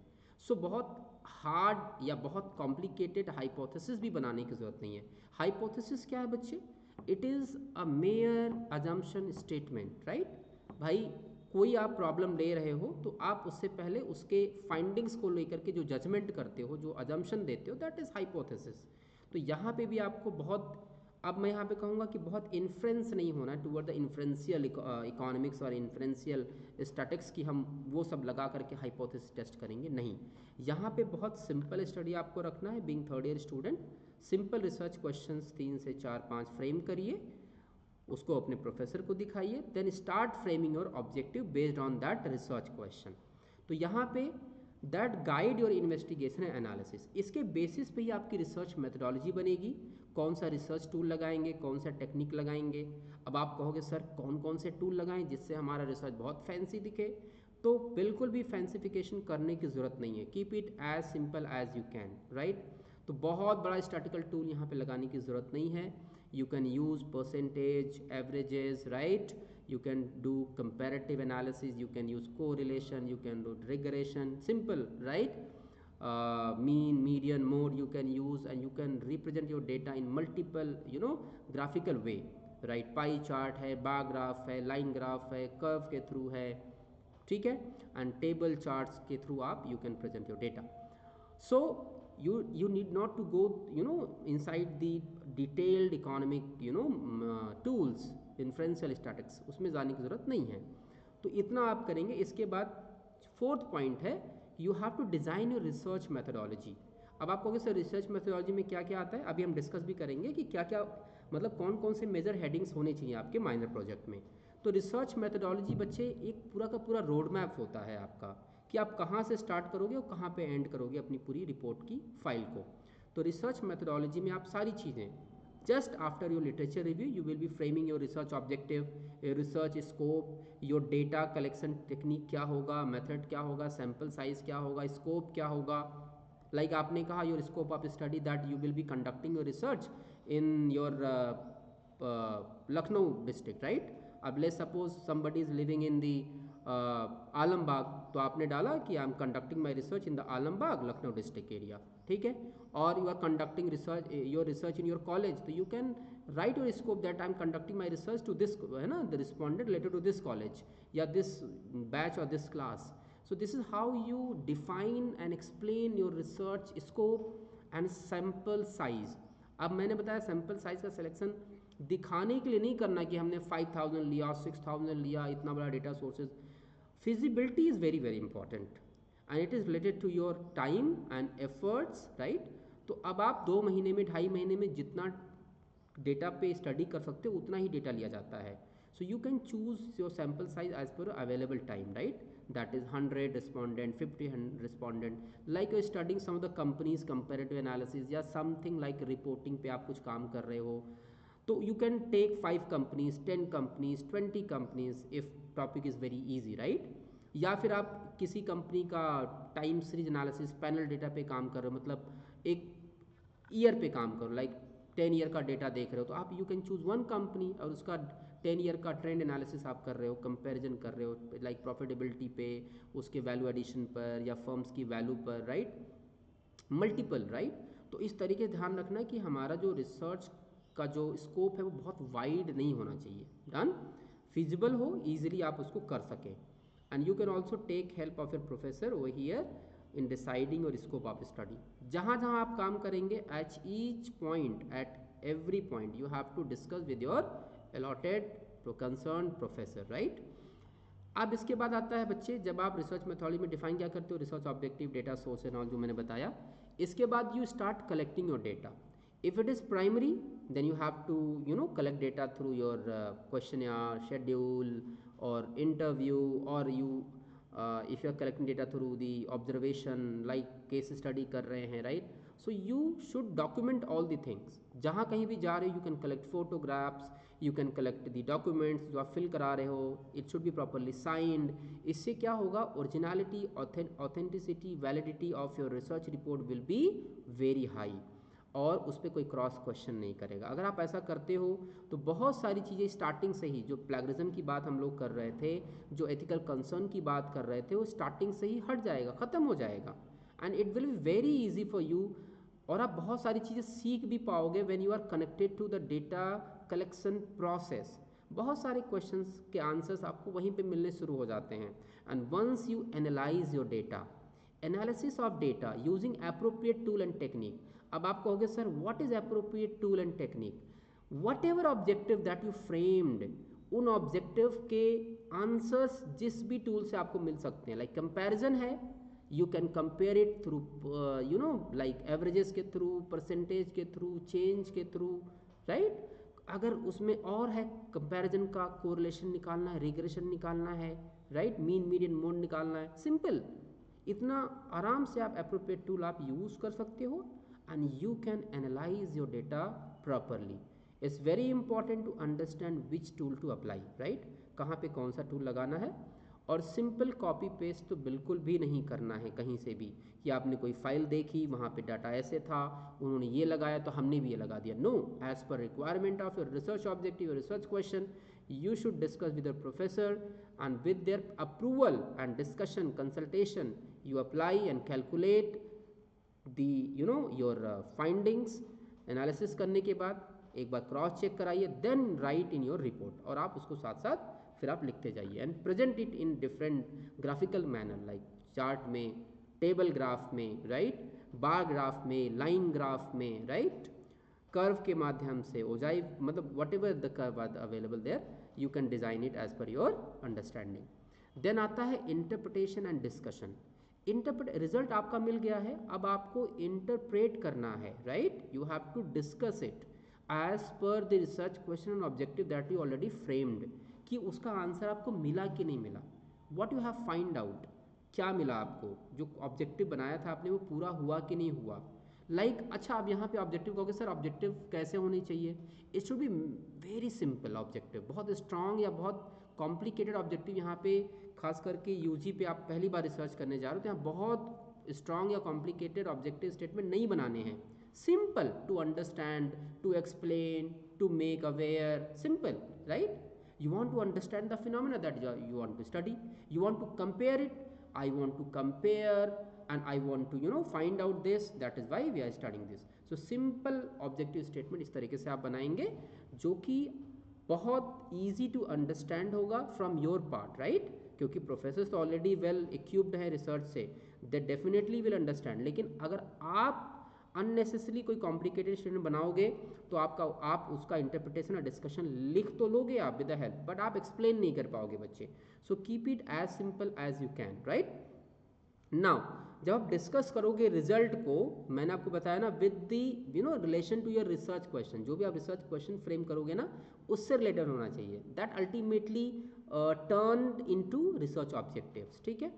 सो बहुत हार्ड या बहुत कॉम्प्लिकेटेड हाइपोथेसिस भी बनाने की ज़रूरत नहीं है। हाइपोथेसिस क्या है बच्चे? It is a mayor assumption statement, right? भाई कोई आप प्रॉब्लम ले रहे हो तो आप उससे पहले उसके फाइंडिंग्स को लेकर के जो जजमेंट करते हो, जो अजम्पशन देते हो, दैट इज़ हाइपोथेसिस। तो यहाँ पे भी आपको बहुत, अब मैं यहाँ पे कहूँगा कि बहुत इन्फ्रेंस नहीं होना टूवर्ड द इन्फ्रेंशियल इकोनॉमिक्स और इन्फ्रेंशियल स्टैटिक्स की हम वो सब लगा करके हाइपोथेसिस टेस्ट करेंगे, नहीं। यहाँ पे बहुत सिंपल स्टडी आपको रखना है। Being third year student, simple research questions 3 से 4-5 फ्रेम करिए, उसको अपने प्रोफेसर को दिखाइए, then start framing your objective based on that research question. तो यहाँ पे that guide your investigation and analysis, इसके बेसिस पे ही आपकी रिसर्च मेथडोलॉजी बनेगी। कौन सा रिसर्च टूल लगाएंगे, कौन सा टेक्निक लगाएंगे। अब आप कहोगे सर कौन कौन से टूल लगाएं जिससे हमारा रिसर्च बहुत फैंसी दिखे, तो बिल्कुल भी फैंसिफिकेशन करने की ज़रूरत नहीं है। Keep it as simple as you can, right? तो बहुत बड़ा स्टैटिकल टूल यहाँ पे लगाने की ज़रूरत नहीं है। You can use percentage, averages, right? You can do comparative analysis, you can use correlation, you can do regression, simple, right? Mean, median, mode you can use, and you can represent your data in multiple, graphical way, right? Pie chart है, bar graph है, line graph है, curve के through है, ठीक है? And table charts के through आप you can present your data. So you need not to go inside the detailed economic tools, inferential statics, उसमें जाने की ज़रूरत नहीं है। तो इतना आप करेंगे। इसके बाद फोर्थ पॉइंट है, you have to design your research methodology. अब आप कहोगे सर रिसर्च मैथडोलॉजी में क्या क्या आता है, अभी हम डिस्कस भी करेंगे कि क्या क्या मतलब कौन कौन से मेजर हेडिंग्स होने चाहिए आपके माइनर प्रोजेक्ट में। तो रिसर्च मैथडोलॉजी बच्चे एक पूरा का पूरा रोड मैप होता है आपका, कि आप कहाँ से स्टार्ट करोगे और कहाँ पे एंड करोगे अपनी पूरी रिपोर्ट की फाइल को। तो रिसर्च मैथडोलॉजी में आप सारी चीज़ें, just after your literature review you will be framing your research objective, research scope, your data collection technique क्या होगा, method क्या होगा, sample size क्या होगा, scope क्या होगा। like आपने कहा your scope of study that you will be conducting your research in your Lucknow district, right? अब let's suppose somebody is living in the Alambagh, तो आपने डाला कि I am conducting my research in the Alambagh Lucknow district area, ठीक है? और you are conducting research your research in your college, तो you can write your scope that I am conducting my research to this, है ना, the respondent related to this college या this batch और this class. So this is how you define and explain your research scope and sample size. अब मैंने बताया sample size का selection दिखाने के लिए नहीं करना कि हमने 5000 लिया, 6000 लिया, इतना बड़ा data sources. feasibility is very very important and it is related to your time and efforts, right? तो अब आप 2 महीने में, 2.5 महीने में जितना डेटा पे स्टडी कर सकते हो उतना ही डेटा लिया जाता है। So you can choose your sample size as per available time, right? That is 100 respondent, 50 respondent, like you studying some of the companies comparative analysis या समथिंग लाइक रिपोर्टिंग पे आप कुछ काम कर रहे हो, तो you can take 5 companies, 10 companies, 20 companies if topic is very easy, right? या फिर आप किसी कंपनी का time series analysis panel data पे काम कर रहे हो, मतलब एक ईयर पे काम करो, लाइक 10 ईयर का डेटा देख रहे हो तो आप you can choose one company और उसका 10 ईयर का ट्रेंड एनालिसिस आप कर रहे हो, कंपैरिजन कर रहे हो, लाइक प्रॉफिटेबिलिटी पे, उसके वैल्यू एडिशन पर या फर्म्स की वैल्यू पर, राइट, मल्टीपल, राइट। तो इस तरीके ध्यान रखना कि हमारा जो रिसर्च का जो स्कोप है वो बहुत वाइड नहीं होना चाहिए, डन, फिजिबल हो, ईजिली आप उसको कर सकें। And you can also take help of your professor over here in deciding और स्कोप ऑफ स्टडी। जहाँ जहाँ आप काम करेंगे, at each point, at every point you have to discuss with your allotted concern professor, right. अब इसके बाद आता है बच्चे, जब आप रिसर्च मेथोडोलॉजी में डिफाइन क्या करते हो, research objective, data source and all जो मैंने बताया। इसके बाद you start collecting your data. If it is primary then you have to collect data through your questionnaire, schedule और इंटरव्यू, और you if you are collecting data through the observation, like case study कर रहे हैं, right. So you should document all the things. जहाँ कहीं भी जा रहे हो you can collect photographs, you can collect the documents जो आप फिल करा रहे हो, it should be properly signed. इससे क्या होगा, originality, authenticity, validity of your research report will be very high, और उस पर कोई क्रॉस क्वेश्चन नहीं करेगा। अगर आप ऐसा करते हो तो बहुत सारी चीज़ें स्टार्टिंग से ही, जो प्लेगरिज्म की बात हम लोग कर रहे थे, जो एथिकल कंसर्न की बात कर रहे थे, वो स्टार्टिंग से ही हट जाएगा, ख़त्म हो जाएगा, and it will be very easy for you. और आप बहुत सारी चीज़ें सीख भी पाओगे when you are connected to the data collection process. बहुत सारे क्वेश्चंस के आंसर्स आपको वहीं पे मिलने शुरू हो जाते हैं। And once you analyse your data, analysis of data using appropriate tool and technique. अब आप कहोगे sir what is appropriate tool and technique, whatever objective that you framed, उन ऑब्जेक्टिव के आंसर्स जिस भी टूल से आपको मिल सकते हैं, लाइक कंपैरिजन है, you can compare it through like averages के थ्रू, परसेंटेज के थ्रू, चेंज के थ्रू, राइट। अगर उसमें और है कंपैरिजन का, कोरिलेशन निकालना है, रिग्रेशन निकालना है, राइट, मीन मीडियन मोड निकालना है, सिंपल, इतना आराम से आप एप्रोप्रिएट टूल आप यूज कर सकते हो, and you can analyse your data properly. It's very important to understand which tool to apply, right, कहाँ पे कौन सा टूल लगाना है। और सिंपल कॉपी पेस्ट तो बिल्कुल भी नहीं करना है कहीं से भी, कि आपने कोई फाइल देखी, वहाँ पे डाटा ऐसे था, उन्होंने ये लगाया तो हमने भी ये लगा दिया। No, as per requirement of your research objective, your research question, you should discuss with your professor, and with their approval and discussion, consultation, you apply and calculate the your findings। Analysis करने के बाद एक बार cross check कराइए, then write in your report, और आप उसको साथ साथ फिर आप लिखते जाइए, and present it in different graphical manner, like chart में, टेबल ग्राफ में, राइट, बार ग्राफ में, लाइन ग्राफ में, राइट, कर्व के माध्यम से, ओजाई, मतलब whatever the curve are available there, you can design it as per your understanding. Then आता है इंटरप्रिटेशन एंड डिस्कशन। रिजल्ट आपका मिल गया है, अब आपको इंटरप्रेट करना है, right, you have to discuss it as per the research question and objective that you already framed, कि उसका आंसर आपको मिला कि नहीं मिला, what you have find out, क्या मिला आपको, जो ऑब्जेक्टिव बनाया था आपने वो पूरा हुआ कि नहीं हुआ। लाइक अच्छा, आप यहाँ पे ऑब्जेक्टिव कहोगे सर ऑब्जेक्टिव कैसे होनी चाहिए, it should be very simple objective, बहुत स्ट्रांग या बहुत कॉम्प्लिकेटेड ऑब्जेक्टिव यहाँ पे, खास करके यूजी पे आप पहली बार रिसर्च करने जा रहे हो तो यहाँ बहुत स्ट्रांग या कॉम्प्लिकेटेड ऑब्जेक्टिव स्टेटमेंट नहीं बनाने हैं, simple, to understand, to explain, to make aware, simple, right. You want to understand the phenomena that you want to study, you want to compare it, I want to compare, and I want to find out this, that is why we are studying this। so simple objective statement इस तरीके से आप बनाएंगे जो कि बहुत easy to understand होगा from your part, right, क्योंकि प्रोफेसर्स तो ऑलरेडी वेल इक्विप्ड है रिसर्च से, दे डेफिनेटली विल अंडरस्टैंड। लेकिन अगर आप अननेसेसरी कोई कॉम्प्लिकेटेड स्टेटमेंट बनाओगे तो आप उसका इंटरप्रिटेशन और डिस्कशन लिख तो लोगे आप विद द हेल्प, बट आप एक्सप्लेन नहीं कर पाओगे बच्चे। So keep it as simple as you can, right. Now जब आप डिस्कस करोगे रिजल्ट को, मैंने आपको बताया ना, with the relation to your research question, जो भी आप रिसर्च क्वेश्चन फ्रेम करोगे ना उससे रिलेटेड होना चाहिए, that ultimately turn into research objectives, ठीक है।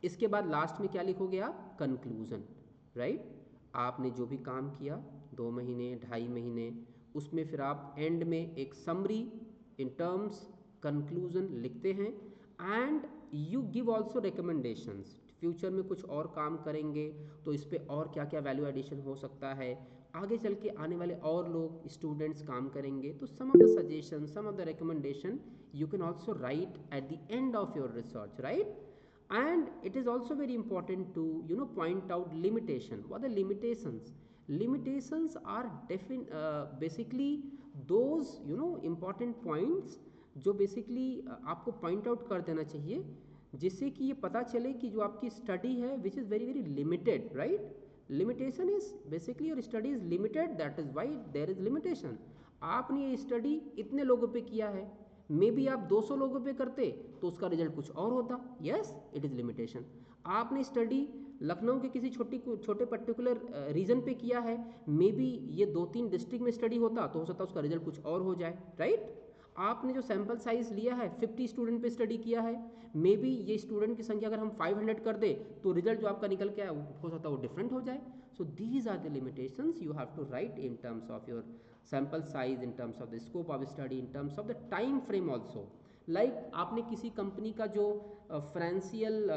इसके बाद लास्ट में क्या लिखोगे आप, कंक्लूजन, राइट। आपने जो भी काम किया 2 महीने 2.5 महीने, उसमें फिर आप एंड में एक समरी इन टर्म्स कंक्लूजन लिखते हैं, and you give also recommendations, future में कुछ और काम करेंगे तो इस पर और क्या क्या वैल्यू एडिशन हो सकता है, आगे चल के आने वाले और लोग स्टूडेंट्स काम करेंगे, तो some of the suggestion, some of the recommendation you can also write at the end of your research, right? And it is also very important to point out limitation. What are limitations? Limitations are basically those important points जो basically आपको point out कर देना चाहिए, जिससे कि ये पता चले कि जो आपकी स्टडी है which is very very limited, right? Limitation is basically your study is limited, that is why there is limitation. आपने ये स्टडी इतने लोगों पे किया है, मे बी आप 200 लोगों पे करते तो उसका रिजल्ट कुछ और होता. Yes, it is limitation. आपने स्टडी लखनऊ के किसी छोटे पर्टिकुलर रीजन पे किया है, मे बी ये 2-3 डिस्ट्रिक्ट में स्टडी होता तो हो सकता है उसका रिजल्ट कुछ और हो जाए, राइट? आपने जो सैम्पल साइज लिया है 50 स्टूडेंट पे स्टडी किया है, मे बी ये स्टूडेंट की संख्या अगर हम 500 कर दे तो रिजल्ट जो आपका निकल के आया हो सकता है वो डिफरेंट हो जाए. So these are the limitations you have to write in terms of your sample size, in terms of the scope of study, in terms of the time frame also. Like आपने किसी company का जो financial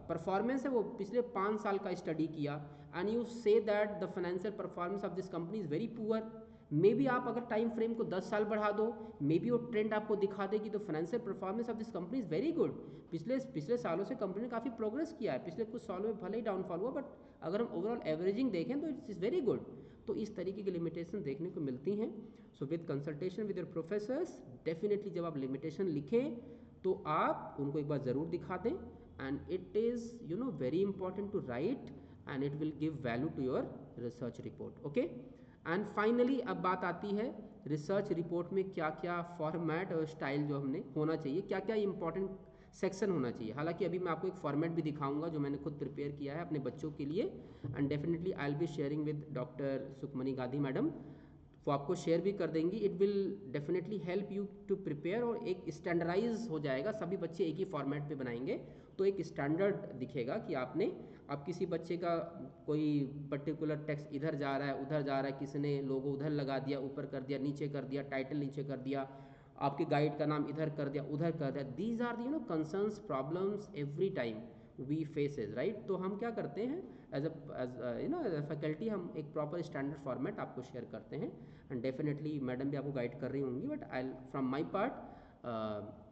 performance है वो पिछले 5 साल का study किया, and you say that the financial performance of this company is very poor. May be आप अगर टाइम फ्रेम को 10 साल बढ़ा दो, मे बी वो ट्रेंड आपको दिखा देगी तो financial performance of this company is very good. पिछले सालों से कंपनी ने काफ़ी प्रोग्रेस किया है, पिछले कुछ सालों में भले ही डाउनफॉल हुआ, बट अगर हम ओवरऑल एवरेजिंग देखें तो इट्स इज़ वेरी गुड. तो इस तरीके की लिमिटेशन देखने को मिलती हैं. So with consultation with your professors, definitely जब आप लिमिटेशन लिखें तो आप उनको एक बार ज़रूर दिखा दें, and it is very important to write, and it will give value to your research report. Okay, and finally अब बात आती है रिसर्च रिपोर्ट में क्या क्या फॉर्मेट और स्टाइल जो हमने होना चाहिए, क्या क्या इंपॉर्टेंट सेक्शन होना चाहिए. हालांकि अभी मैं आपको एक फॉर्मेट भी दिखाऊंगा जो मैंने खुद प्रिपेयर किया है अपने बच्चों के लिए, and definitely I will be sharing with doctor Sukhmani Gandhi madam, वो आपको शेयर भी कर देंगी. It will definitely help you to prepare, और एक स्टैंडर्डाइज हो जाएगा, सभी बच्चे एक ही फॉर्मेट पे बनाएंगे तो एक स्टैंडर्ड दिखेगा कि आपने, अब किसी बच्चे का कोई पर्टिकुलर टेक्स्ट इधर जा रहा है उधर जा रहा है, किसी ने लोगो उधर लगा दिया, ऊपर कर दिया, नीचे कर दिया, टाइटल नीचे कर दिया, आपके गाइड का नाम इधर कर दिया उधर कर दिया. These are the concerns, problems every time we faces, right? तो हम क्या करते हैं एज अ फैकल्टी, हम एक प्रॉपर स्टैंडर्ड फॉर्मेट आपको शेयर करते हैं, एंड डेफिनेटली मैडम भी आपको गाइड कर रही होंगी, but I from my part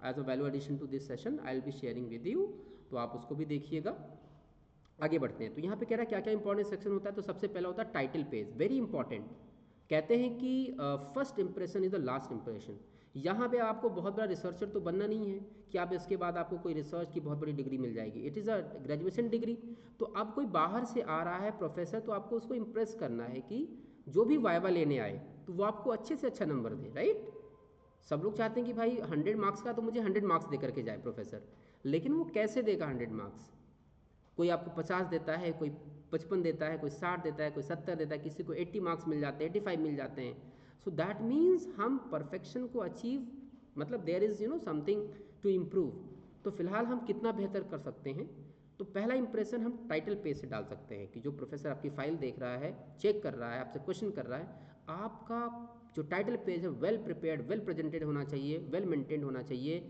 as a value addition to this session I will be sharing with you, तो आप उसको भी देखिएगा. आगे बढ़ते हैं. तो यहाँ पे कह रहा है क्या क्या इंपॉर्टेंट सेक्शन होता है. तो सबसे पहला होता है टाइटल पेज, वेरी इंपॉर्टेंट. कहते हैं कि first impression is the last impression. यहाँ पे आपको बहुत बड़ा रिसर्चर तो बनना नहीं है कि आप इसके बाद आपको कोई रिसर्च की बहुत बड़ी डिग्री मिल जाएगी. It is a graduation degree. तो अब कोई बाहर से आ रहा है प्रोफेसर, तो आपको उसको इम्प्रेस करना है कि जो भी वाइवा लेने आए तो वो आपको अच्छे से अच्छा नंबर दे, राइट? सब लोग चाहते हैं कि भाई 100 मार्क्स का तो मुझे 100 मार्क्स दे करके जाए प्रोफेसर, लेकिन वो कैसे देगा 100 मार्क्स? कोई आपको 50 देता है, कोई 55 देता है, कोई 60 देता है, कोई 70 देता है, किसी को 80 मार्क्स मिल जाते हैं, 85 मिल जाते हैं. सो दैट मीन्स हम परफेक्शन को अचीव, मतलब there is something to improve. तो फिलहाल हम कितना बेहतर कर सकते हैं. तो पहला इंप्रेशन हम टाइटल पेज से डाल सकते हैं कि जो प्रोफेसर आपकी फाइल देख रहा है, चेक कर रहा है, आपसे क्वेश्चन कर रहा है, आपका जो टाइटल पेज है वेल प्रिपेयर्ड, वेल प्रेजेंटेड होना चाहिए, वेल मेंटेन्ड होना चाहिए.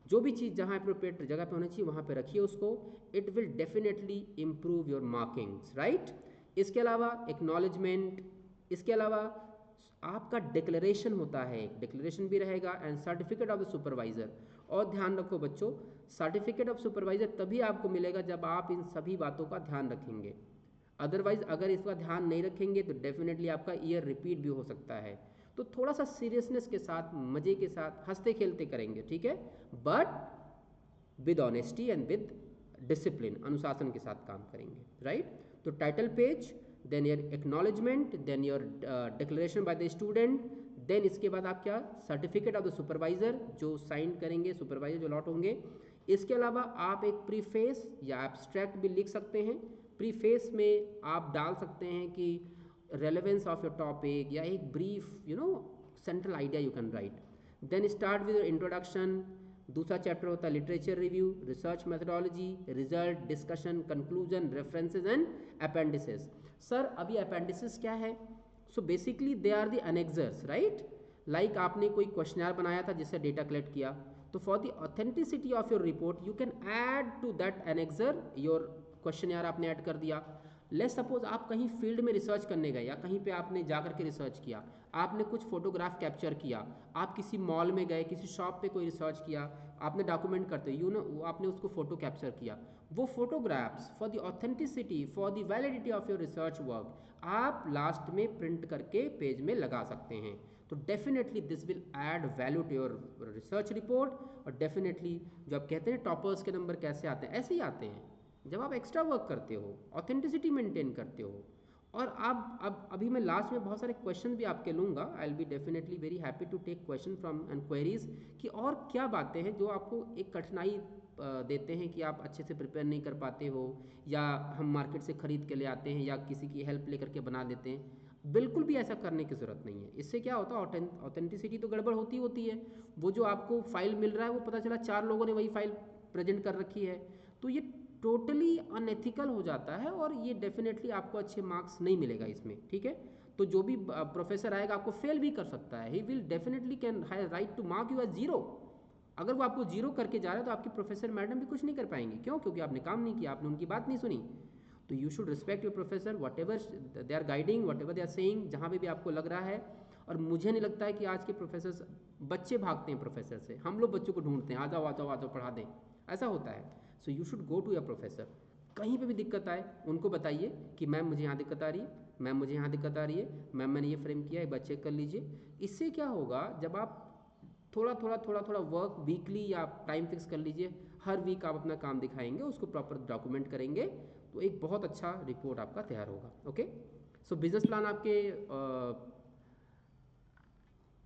जो भी चीज़ जहाँ अप्रोप्रिएट जगह पे होना चाहिए वहाँ पे रखिए उसको. It will definitely improve your markings, right? इसके अलावा एक्नॉलेजमेंट, इसके अलावा आपका डिक्लेरेशन होता है, एक डिक्लेरेशन भी रहेगा, and certificate of the supervisor. और ध्यान रखो बच्चों, सर्टिफिकेट ऑफ सुपरवाइज़र तभी आपको मिलेगा जब आप इन सभी बातों का ध्यान रखेंगे. अदरवाइज अगर इसका ध्यान नहीं रखेंगे तो डेफिनेटली आपका ईयर रिपीट भी हो सकता है. तो थोड़ा सा सीरियसनेस के साथ, मज़े के साथ, हंसते खेलते करेंगे, ठीक है, but with honesty and with discipline, अनुशासन के साथ काम करेंगे, राइट? तो title page, then your acknowledgement, then your declaration by the student, then इसके बाद आप क्या, सर्टिफिकेट ऑफ द सुपरवाइज़र जो साइन करेंगे, सुपरवाइजर जो लॉट होंगे. इसके अलावा आप एक प्रीफेस या एब्स्ट्रैक्ट भी लिख सकते हैं. प्रीफेस में आप डाल सकते हैं कि relevance of your topic, या एक brief central idea you can write. Then start with your introduction. दूसरा चैप्टर होता है literature review, research methodology, result, discussion, conclusion, references and appendices. Sir अभी अपेंडिसेस क्या है? So basically they are the annexures, right? Like आपने कोई questionnaire बनाया था जिससे डेटा कलेक्ट किया, तो for the authenticity of your report you can add to that annexure your question यार आपने ऐड कर दिया। लेट्स सपोज आप कहीं फील्ड में रिसर्च करने गए या कहीं पे आपने जा करके रिसर्च किया, आपने कुछ फोटोग्राफ कैप्चर किया, आप किसी मॉल में गए, किसी शॉप पे कोई रिसर्च किया, आपने डॉक्यूमेंट करते यू नो आपने उसको फोटो कैप्चर किया, वो photographs for the authenticity for the validity of your research work आप लास्ट में प्रिंट करके पेज में लगा सकते हैं। तो definitely this will add value to your research report. और डेफिनेटली जो आप कहते हैं टॉपर्स के नंबर कैसे आते हैं, ऐसे ही आते हैं जब आप एक्स्ट्रा वर्क करते हो, ऑथेंटिसिटी मेंटेन करते हो। और अब अभी मैं लास्ट में बहुत सारे क्वेश्चन भी आपके लूँगा, I will be definitely very happy to take question from and queries कि और क्या बातें हैं जो आपको एक कठिनाई देते हैं कि आप अच्छे से प्रिपेयर नहीं कर पाते हो, या हम मार्केट से ख़रीद के ले आते हैं या किसी की हेल्प लेकर के बना देते हैं। बिल्कुल भी ऐसा करने की ज़रूरत नहीं है। इससे क्या होता है, ऑथेंटिसिटी तो गड़बड़ होती है। वो जो आपको फाइल मिल रहा है वो पता चला 4 लोगों ने वही फाइल प्रेजेंट कर रखी है, तो ये टोटली अनएथिकल हो जाता है और ये डेफिनेटली आपको अच्छे मार्क्स नहीं मिलेगा इसमें, ठीक है। तो जो भी प्रोफेसर आएगा आपको फेल भी कर सकता है, he will definitely can right to mark you as 0। अगर वो आपको 0 करके जा रहा है तो आपकी प्रोफेसर मैडम भी कुछ नहीं कर पाएंगे। क्यों? क्योंकि आपने काम नहीं किया, आपने उनकी बात नहीं सुनी। तो you should respect your professor, whatever they are guiding, whatever they are saying, जहाँ पे भी आपको लग रहा है। और मुझे नहीं लगता है कि आज के प्रोफेसर, बच्चे भागते हैं प्रोफेसर से, हम लोग बच्चों को ढूंढते हैं, आ जाओ आ जाओ आ जाओ पढ़ा दें, ऐसा होता है। So you should go to your professor. कहीं पे भी दिक्कत आए उनको बताइए कि मैम मुझे यहाँ दिक्कत आ रही है, मैम मुझे यहाँ दिक्कत आ रही है, मैम मैंने ये फ्रेम किया है, एक बार चेक कर लीजिए। इससे क्या होगा, जब आप थोड़ा वर्क वीकली या टाइम फिक्स कर लीजिए, हर वीक आप अपना काम दिखाएंगे, उसको प्रॉपर डॉक्यूमेंट करेंगे, तो एक बहुत अच्छा रिपोर्ट आपका तैयार होगा। ओके, सो बिजनेस प्लान आपके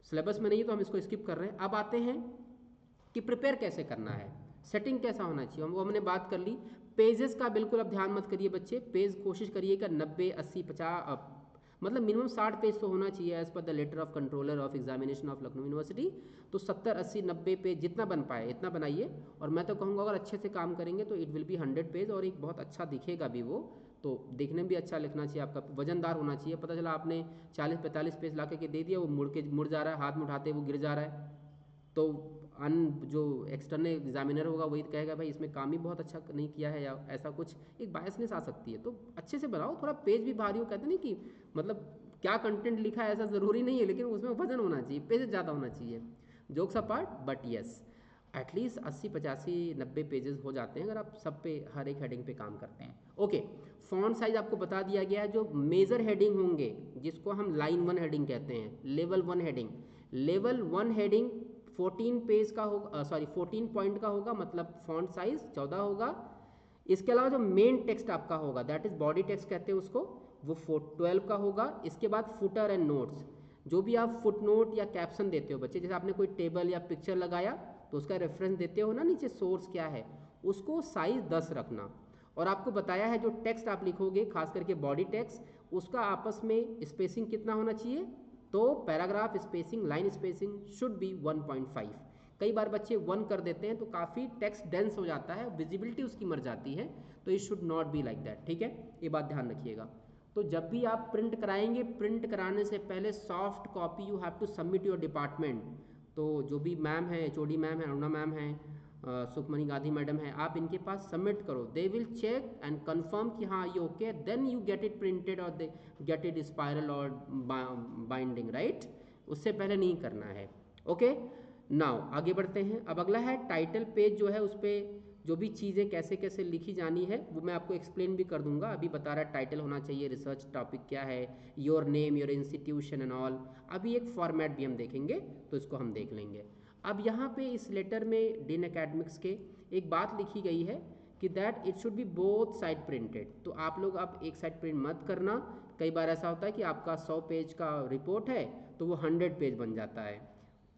सिलेबस में नहीं है तो हम इसको स्किप कर रहे हैं। अब आते हैं कि प्रिपेयर कैसे करना है, सेटिंग कैसा होना चाहिए, वो हमने बात कर ली। पेजेस का बिल्कुल अब ध्यान मत करिए बच्चे, पेज कोशिश करिएगा 90, 80, 50, मतलब मिनिमम 60 पेज तो होना चाहिए as per the letter of controller of examination of Lucknow university. तो 70, 80, 90 पेज जितना बन पाए इतना बनाइए। और मैं तो कहूँगा अगर अच्छे से काम करेंगे तो इट विल बी 100 पेज, और एक बहुत अच्छा दिखेगा भी वो, तो देखने में भी अच्छा लिखना चाहिए, आपका वजनदार होना चाहिए। पता चला आपने 40-45 पेज ला के दे दिया, वो मुड़ जा रहा है, हाथ में उठाते वो गिर जा रहा है, तो जो एक्सटर्नल एग्जामिनर होगा वही कहेगा भाई इसमें काम ही बहुत अच्छा नहीं किया है, या ऐसा कुछ एक बायसनेस आ सकती है। तो अच्छे से बनाओ, थोड़ा पेज भी भारी हो, कहते नहीं कि मतलब क्या कंटेंट लिखा है ऐसा ज़रूरी नहीं है, लेकिन उसमें वजन होना चाहिए, पेज ज़्यादा होना चाहिए। Jokes apart, but yes at least 80, 85, 90 pages हो जाते हैं अगर आप सब पे हर एक हेडिंग पे काम करते हैं। ओके, फॉन्ट साइज आपको बता दिया गया है। जो मेजर हेडिंग होंगे जिसको हम लाइन 1 हेडिंग कहते हैं, level 1 heading, level 1 heading 14 page का होगा, 14 पॉइंट का होगा, मतलब फॉन्ट साइज 14 होगा। इसके अलावा जो मेन टेक्स्ट आपका होगा, दैट इज बॉडी टेक्स्ट कहते हैं उसको, वो 12 का होगा। इसके बाद फुटर एंड नोट्स, जो भी आप फुट नोट या कैप्शन देते हो बच्चे, जैसे आपने कोई टेबल या पिक्चर लगाया तो उसका रेफरेंस देते हो ना नीचे, सोर्स क्या है, उसको साइज 10 रखना। और आपको बताया है जो टेक्स्ट आप लिखोगे, खास करके बॉडी टेक्स्ट, उसका आपस में स्पेसिंग कितना होना चाहिए, तो paragraph spacing, line spacing should be 1.5। कई बार बच्चे 1 कर देते हैं तो काफ़ी टेक्स्ट डेंस हो जाता है, विजिबिलिटी उसकी मर जाती है, तो it should not be like that, ठीक है, ये बात ध्यान रखिएगा। तो जब भी आप प्रिंट कराएंगे, प्रिंट कराने से पहले soft copy you have to submit your department. तो जो भी मैम है, एचओडी मैम है, अरुणा मैम है, सुखमणि गांधी मैडम है, आप इनके पास सबमिट करो, they will check and confirm कि हाँ ये okay, then you get it printed और दे गेट इट स्पायरल और बाइंडिंग, राइट, उससे पहले नहीं करना है। ओके, नाउ आगे बढ़ते हैं। अब अगला है टाइटल पेज, जो है उस पर जो भी चीज़ें कैसे कैसे लिखी जानी है वो मैं आपको एक्सप्लेन भी कर दूंगा। अभी बता रहा है टाइटल होना चाहिए, रिसर्च टॉपिक क्या है, your name, your institution and all. अभी एक फॉर्मेट भी हम देखेंगे, तो इसको हम देख लेंगे। अब यहाँ पे इस लेटर में डीन एकेडमिक्स के एक बात लिखी गई है कि that it should B both side printed. तो आप लोग अब एक साइड प्रिंट मत करना। कई बार ऐसा होता है कि आपका 100 पेज का रिपोर्ट है तो वो 100 पेज बन जाता है,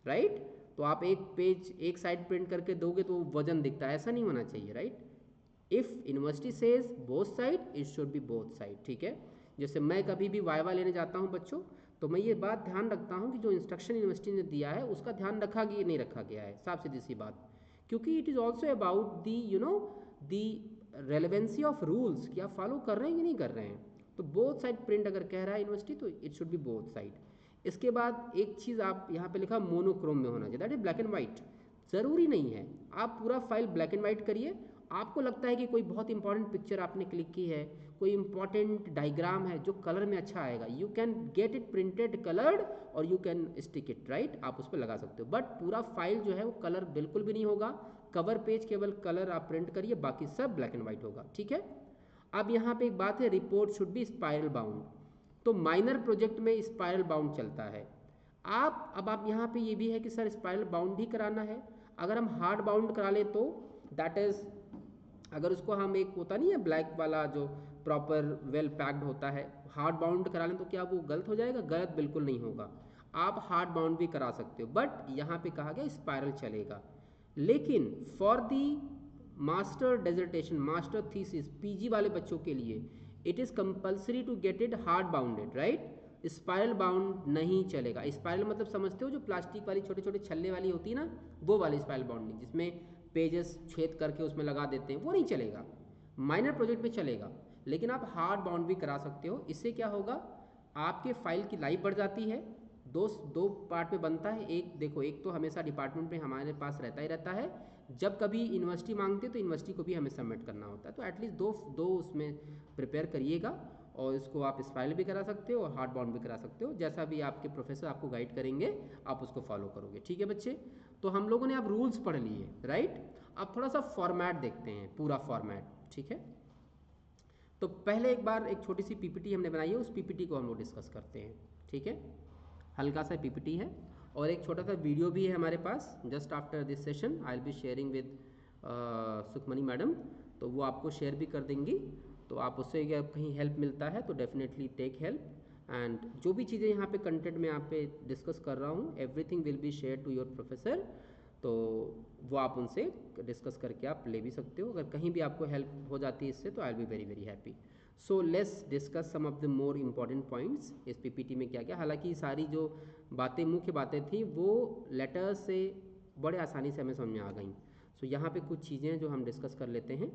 राइट। तो आप एक पेज एक साइड प्रिंट करके दोगे तो वजन दिखता है, ऐसा नहीं होना चाहिए, right. If university says both side, it should B both side, ठीक है। जैसे मैं कभी भी वाइवा लेने जाता हूँ बच्चों, तो मैं ये बात ध्यान रखता हूँ कि जो इंस्ट्रक्शन यूनिवर्सिटी ने दिया है उसका ध्यान रखा गया नहीं रखा गया है, साफ सीधी सी बात। क्योंकि it is also about the the relevancy of rules, कि आप फॉलो कर रहे हैं कि नहीं कर रहे हैं। तो बोथ साइड प्रिंट अगर कह रहा है यूनिवर्सिटी तो it should B both side. इसके बाद एक चीज़ आप यहाँ पे लिखा मोनोक्रोम में होना चाहिए, that is black and white. ज़रूरी नहीं है आप पूरा फाइल ब्लैक एंड वाइट करिए आपको लगता है कि कोई बहुत इंपॉर्टेंट पिक्चर आपने क्लिक की है, कोई इंपॉर्टेंट डायग्राम है जो कलर में अच्छा आएगा, you can get it printed coloured और you can stick it, right, आप उस पर लगा सकते हो। बट पूरा फाइल जो है वो कलर बिल्कुल भी नहीं होगा, कवर पेज केवल कलर आप प्रिंट करिए, बाकी सब ब्लैक एंड व्हाइट होगा, ठीक है। अब यहाँ पे एक बात है, report should be spiral bound, तो माइनर प्रोजेक्ट में स्पाइरल बाउंड चलता है। अब आप यहाँ पे ये भी है कि सर स्पाइरल बाउंड ही कराना है, अगर हम हार्ड बाउंड करा लें तो दैट इज, अगर उसको हम एक होता नहीं है ब्लैक वाला जो प्रॉपर वेल पैक्ड होता है, हार्ड बाउंड करा लें तो क्या वो गलत हो जाएगा? गलत बिल्कुल नहीं होगा, आप हार्ड बाउंड भी करा सकते हो, बट यहाँ पे कहा गया स्पाइरल चलेगा। लेकिन for the master dissertation, master thesis, PG वाले बच्चों के लिए it is compulsory to get it hard bounded, right, spiral bound नहीं चलेगा। स्पाइरल मतलब समझते हो, जो प्लास्टिक वाली छोटे छोटे छल्ले वाली होती है ना, वो वाली स्पाइरल बाउंडिंग, जिसमें पेजेस छेद करके उसमें लगा देते हैं, वो नहीं चलेगा, माइनर प्रोजेक्ट में चलेगा। लेकिन आप हार्ड बाउंड भी करा सकते हो, इससे क्या होगा, आपके फाइल की लाइफ बढ़ जाती है। दो पार्ट में बनता है, एक देखो, एक तो हमेशा डिपार्टमेंट में हमारे पास रहता ही रहता है, जब कभी यूनिवर्सिटी मांगती है तो यूनिवर्सिटी को भी हमें सबमिट करना होता है, तो एटलीस्ट दो उसमें प्रिपेयर करिएगा, और इसको आप स्पाइरल भी करा सकते हो और हार्ड बाउंड भी करा सकते हो, जैसा भी आपके प्रोफेसर आपको गाइड करेंगे आप उसको फॉलो करोगे, ठीक है बच्चे। तो हम लोगों ने अब रूल्स पढ़ लिए, राइट, अब थोड़ा सा फॉर्मेट देखते हैं, पूरा फॉर्मेट, ठीक है। तो पहले एक बार एक छोटी सी पीपीटी हमने बनाई है, उस पीपीटी को हम लोग डिस्कस करते हैं, ठीक है। हल्का सा पीपीटी है और एक छोटा सा वीडियो भी है हमारे पास, just after this session I will be sharing with Sukhmani madam, तो वो आपको शेयर भी कर देंगी, तो आप उससे अगर कहीं हेल्प मिलता है तो डेफिनेटली टेक हेल्प, एंड जो भी चीज़ें यहाँ पे कंटेंट में यहाँ पे डिस्कस कर रहा हूँ, everything will be share to your professor, तो वो आप उनसे डिस्कस करके आप ले भी सकते हो, अगर कहीं भी आपको हेल्प हो जाती है इससे तो I will be very very happy. So let's discuss some of the more important points, इस पीपीटी में क्या क्या, हालांकि सारी जो बातें मुख्य बातें थी वो लेटर्स से बड़े आसानी से हमें समझ में आ गई। सो यहाँ पे कुछ चीज़ें जो हम डिस्कस कर लेते हैं।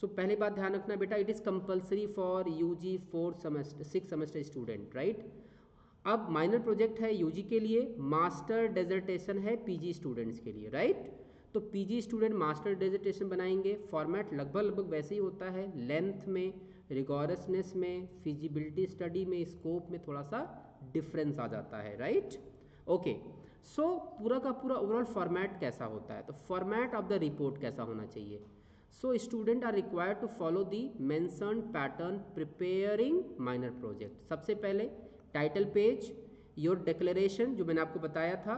सो पहली बात ध्यान रखना बेटा, it is compulsory for UG 6 semester student, right. अब माइनर प्रोजेक्ट है यूजी के लिए, मास्टर डेजर्टेशन है पीजी स्टूडेंट्स के लिए, राइट। तो पीजी स्टूडेंट मास्टर डेजर्टेशन बनाएंगे, फॉर्मेट लगभग वैसे ही होता है, लेंथ में, रिगोरसनेस में, फिजिबिलिटी स्टडी में, स्कोप में थोड़ा सा डिफरेंस आ जाता है, राइट। ओके, सो पूरा का पूरा ओवरऑल फॉर्मेट कैसा होता है, तो फॉर्मेट ऑफ द रिपोर्ट कैसा होना चाहिए। So student are required to follow the mentioned pattern preparing minor project. सबसे पहले टाइटल पेज, योर डिक्लेरेशन जो मैंने आपको बताया था,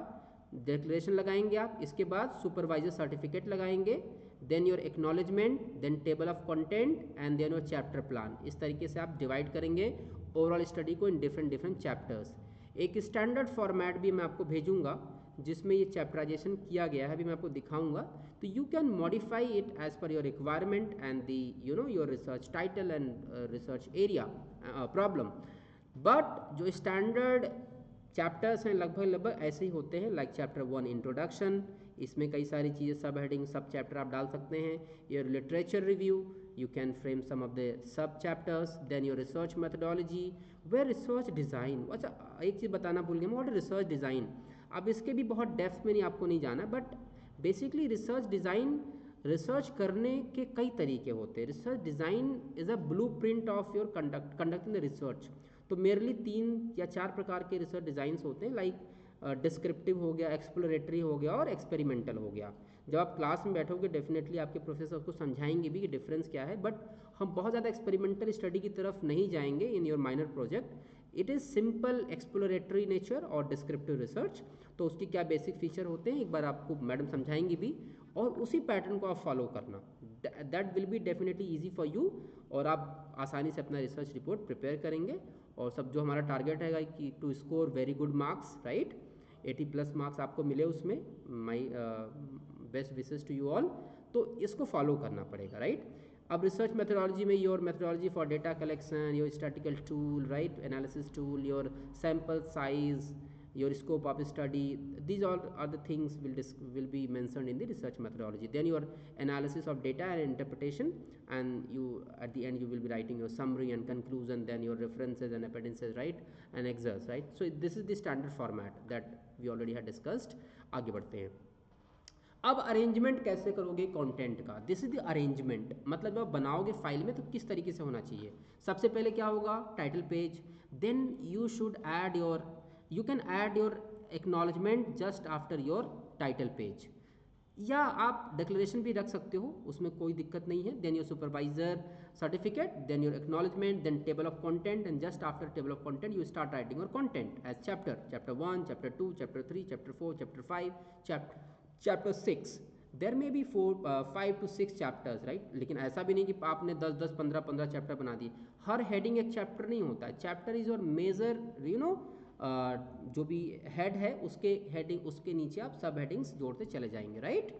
डिक्लेरेशन लगाएंगे आप, इसके बाद सुपरवाइजर सर्टिफिकेट लगाएंगे, then your acknowledgement, then table of content and then your chapter plan. इस तरीके से आप डिवाइड करेंगे ओवरऑल स्टडी को इन डिफरेंट चैप्टर्स। एक स्टैंडर्ड फॉर्मेट भी मैं आपको भेजूंगा जिसमें ये चैप्टराइजेशन किया गया है, अभी मैं आपको दिखाऊंगा, तो you can modify it as per your requirement and the your research title and research area problem. But जो स्टैंडर्ड चैप्टर्स हैं लगभग ऐसे ही होते हैं, लाइक चैप्टर 1 इंट्रोडक्शन, इसमें कई सारी चीज़ें सब हेडिंग सब चैप्टर आप डाल सकते हैं, your literature review, you can frame some of the sub chapters, then your research methodology, where research design। अच्छा एक चीज़ बताना भूल गया मैं, व्हाट रिसर्च डिज़ाइन, अब इसके भी बहुत डेप्थ में नहीं आपको नहीं जाना, but basically research design, research करने के कई तरीके होते हैं, research design is a blue print of your conducting the research. तो मेरली 3 या 4 प्रकार के रिसर्च डिज़ाइंस होते हैं, लाइक डिस्क्रिप्टिव हो गया, एक्सप्लोरेटरी हो गया और एक्सपेरिमेंटल हो गया। जब आप क्लास में बैठोगे डेफिनेटली आपके प्रोफेसर को समझाएंगे भी कि डिफरेंस क्या है, बट हम बहुत ज़्यादा एक्सपेरिमेंटल स्टडी की तरफ नहीं जाएंगे इन your minor project, it is simple exploratory nature और डिस्क्रिप्टिव रिसर्च। तो उसके क्या बेसिक फीचर होते हैं एक बार आपको मैडम समझाएंगी भी, और उसी पैटर्न को आप फॉलो करना, that will be definitely easy for you, और आप आसानी से अपना रिसर्च रिपोर्ट प्रिपेयर करेंगे। और सब जो हमारा टारगेट है कि to score very good marks, right, 80+ marks आपको मिले उसमें, my best wishes to you all. तो इसको फॉलो करना पड़ेगा, राइट। अब रिसर्च मेथोडोलॉजी में your methodology for data collection, your statical tool, right, analysis tool, your sample size, your scope of study, these all are the things will be mentioned in the research methodology. Then your analysis of data and interpretation, and you at the end you will be writing your summary and conclusion, then your references and appendices, right, and excerpts, right. So this is the standard format that we already had discussed. आगे बढ़ते हैं। अब arrangement कैसे करोगे content का, this is the arrangement, मतलब जब बनाओगे फाइल में तो किस तरीके से होना चाहिए। सबसे पहले क्या होगा, title page, then you should add your, you can add your acknowledgement just after your title page, या आप डिक्लेरेशन भी रख सकते हो, उसमें कोई दिक्कत नहीं है। Then your supervisor certificate, then your acknowledgement, then table of content, and just after table of content you start writing your content as chapter, chapter 1, chapter 2, chapter 3, chapter 4, chapter 5, chapter 6। There may be 5 to 6 chapters, right. लेकिन ऐसा भी नहीं कि आपने 10 15 chapter बना दिए, हर heading एक chapter नहीं होता है। Chapter is your major, you know, जो भी हेड है उसके हेडिंग, उसके नीचे आप सब हेडिंग्स जोड़ते चले जाएंगे, राइट।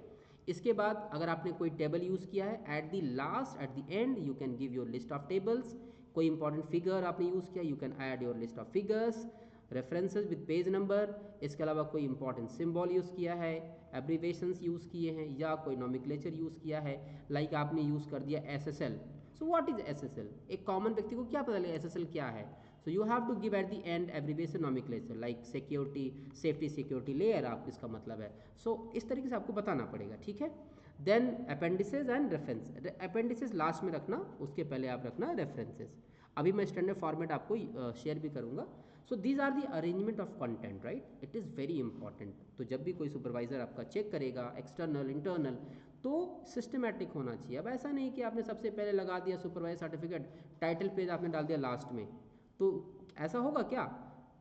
इसके बाद अगर आपने कोई टेबल यूज़ किया है, eight the last, eight the and you can give your list of tables. कोई इंपॉर्टेंट फिगर आपने यूज़ किया, you can add your list of figures, references with page number. इसके अलावा कोई इंपॉर्टेंट सिंबल यूज़ किया है, एब्रीवेशंस यूज़ किए हैं, या कोई नोमेक्लेचर यूज़ किया है, लाइक आपने यूज़ कर दिया SSL। So what is SSL, एक कॉमन व्यक्ति को क्या पता लगे SSL क्या है। So you have to give at the end abbreviation nomenclature, like security, safety security layer, आप इसका मतलब है। सो इस तरीके से आपको बताना पड़ेगा, ठीक है। Then appendices and reference, appendices last में रखना, उसके पहले आप रखना रेफरेंसेस। अभी मैं स्टैंडर्ड फॉर्मेट आपको शेयर भी करूंगा। So these are the arrangement of content, right, it is very important. तो जब भी कोई सुपरवाइजर आपका चेक करेगा, एक्सटर्नल इंटरनल, तो सिस्टमेटिक होना चाहिए। अब ऐसा नहीं कि आपने सबसे पहले लगा दिया सुपरवाइजर सर्टिफिकेट, टाइटल पेज आपने डाल दिया लास्ट में, तो ऐसा होगा क्या।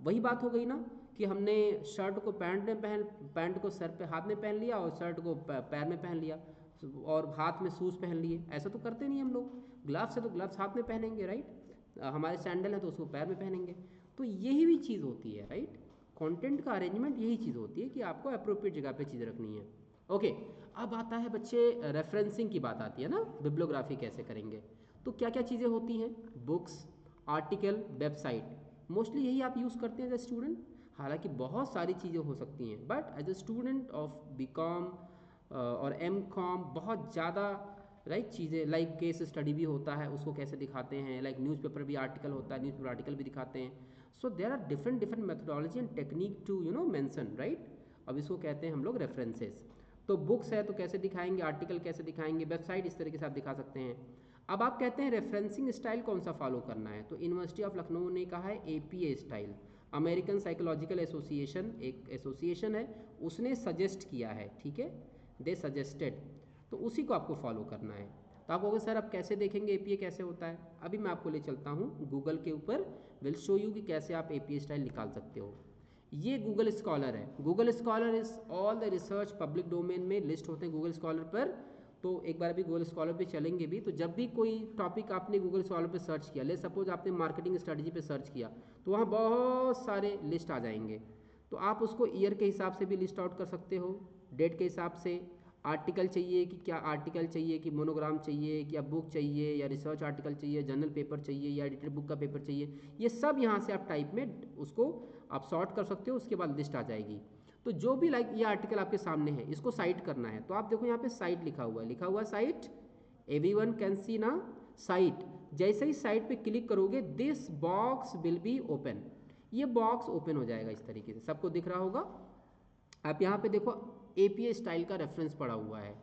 वही बात हो गई ना कि हमने शर्ट को पैंट में पहन, पैंट को सर पे हाथ में पहन लिया और शर्ट को पैर में पहन लिया, और हाथ में शूज़ पहन लिए। ऐसा तो करते नहीं हम लोग। ग्लव्स है तो ग्लव्स हाथ में पहनेंगे, राइट। हमारे सैंडल है तो उसको पैर में पहनेंगे। तो यही भी चीज़ होती है, राइट। कंटेंट का अरेंजमेंट यही चीज़ होती है कि आपको अप्रोप्रिएट जगह पे चीज़ रखनी है। ओके, अब आता है बच्चे, रेफरेंसिंग की बात आती है ना, बिब्लियोग्राफी कैसे करेंगे। तो क्या क्या चीज़ें होती हैं, बुक्स, आर्टिकल, वेबसाइट, मोस्टली यही आप यूज़ करते हैं एज ए स्टूडेंट। हालांकि बहुत सारी चीज़ें हो सकती हैं, but as a student of BCom और MCom बहुत ज़्यादा, राइट, चीज़ें लाइक केस स्टडी भी होता है, उसको कैसे दिखाते हैं, लाइक न्यूज़पेपर भी आर्टिकल होता है, न्यूज़पेपर आर्टिकल भी दिखाते हैं। So there are different different methodology and technique to mention, right. अब इसको कहते हैं हम लोग रेफरेंसेस। तो बुक्स है तो कैसे दिखाएंगे, आर्टिकल कैसे दिखाएंगे, वेबसाइट इस तरीके से आप दिखा सकते हैं। अब आप कहते हैं रेफरेंसिंग स्टाइल कौन सा फॉलो करना है, तो यूनिवर्सिटी ऑफ लखनऊ ने कहा है APA style, American psychological association, एक एसोसिएशन है, उसने सजेस्ट किया है, ठीक है, दे सजेस्टेड, तो उसी को आपको फॉलो करना है। तो आप कहोगे सर अब कैसे देखेंगे APA कैसे होता है। अभी मैं आपको ले चलता हूँ गूगल के ऊपर, विल शो यू कि कैसे आप APA स्टाइल निकाल सकते हो। ये गूगल स्कॉलर है, Google scholar is all the research public domain में लिस्ट होते हैं गूगल स्कॉलर पर। तो एक बार अभी गूगल स्कॉलर पे चलेंगे भी, तो जब भी कोई टॉपिक आपने गूगल स्कॉलर पे सर्च किया, ले सपोज आपने मार्केटिंग स्ट्रेटजी पे सर्च किया, तो वहाँ बहुत सारे लिस्ट आ जाएंगे। तो आप उसको ईयर के हिसाब से भी लिस्ट आउट कर सकते हो, डेट के हिसाब से, आर्टिकल चाहिए कि क्या आर्टिकल चाहिए, कि मोनोग्राम चाहिए, कि या बुक चाहिए, या रिसर्च आर्टिकल चाहिए, जर्नल पेपर चाहिए, या एडिटेड बुक का पेपर चाहिए, ये सब यहाँ से आप टाइप में उसको आप सॉर्ट कर सकते हो, उसके बाद लिस्ट आ जाएगी। तो जो भी लाइक ये आर्टिकल आपके सामने है, इसको साइट करना है, तो आप देखो यहाँ पे साइट लिखा हुआ है, लिखा हुआ साइट, एवरीवन कैन सी ना साइट। जैसे ही साइट पे क्लिक करोगे, this box will be open, ये बॉक्स ओपन हो जाएगा इस तरीके से, सबको दिख रहा होगा। आप यहाँ पे देखो APA स्टाइल का रेफरेंस पड़ा हुआ है,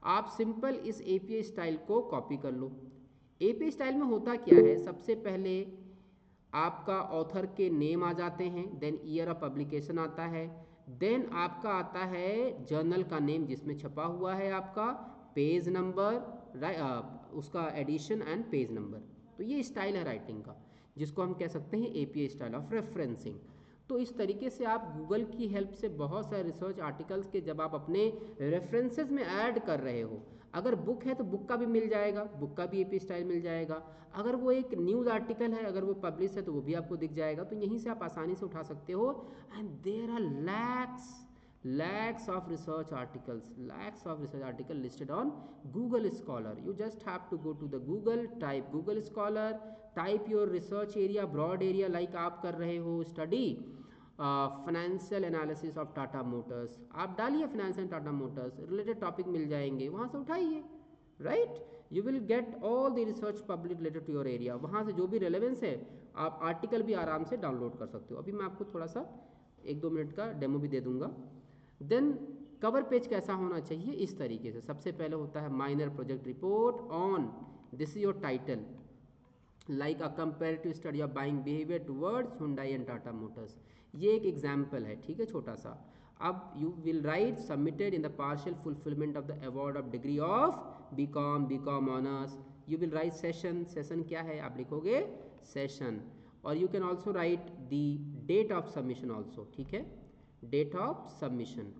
आप सिंपल इस APA स्टाइल को कॉपी कर लो। APA स्टाइल में होता क्या है, सबसे पहले आपका ऑथर के नेम आ जाते हैं, देन ईयर ऑफ पब्लिकेशन आता है, देन आपका आता है जर्नल का नेम जिसमें छपा हुआ है आपका, पेज नंबर, उसका एडिशन एंड पेज नंबर। तो ये स्टाइल है राइटिंग का, जिसको हम कह सकते हैं APA स्टाइल ऑफ रेफरेंसिंग। तो इस तरीके से आप गूगल की हेल्प से बहुत सारे रिसर्च आर्टिकल्स के जब आप अपने रेफरेंसेस में ऐड कर रहे हो, अगर बुक है तो बुक का भी मिल जाएगा, बुक का भी APA स्टाइल मिल जाएगा, अगर वो एक न्यूज़ आर्टिकल है, अगर वो पब्लिश है तो वो भी आपको दिख जाएगा। तो यहीं से आप आसानी से उठा सकते हो। And there are lakhs of research article listed on Google Scholar. You just have to go to the Google, type Google Scholar, type your research area, broad area, like आप कर रहे हो study financial analysis of Tata Motors, आप डालिए financial Tata Motors, related topic मिल जाएंगे, वहाँ से उठाइए, right. You will get all the research public related to your area, वहाँ से जो भी रेलेवेंस है आप आर्टिकल भी आराम से डाउनलोड कर सकते हो। अभी मैं आपको थोड़ा सा 1-2 मिनट का डेमो भी दे दूंगा। देन कवर पेज कैसा होना चाहिए, इस तरीके से। सबसे पहले होता है minor project report on, this is your title, like a comparative study of buying behaviour towards Hyundai and Tata Motors. ये एक एग्जाम्पल है, ठीक है, छोटा सा। अब you will write submitted in the partial fulfilment of the award of degree of BCom honours. You will write session, session क्या है, आप लिखोगे सेशन। और you can also write the date of submission also, ठीक है, date of submission.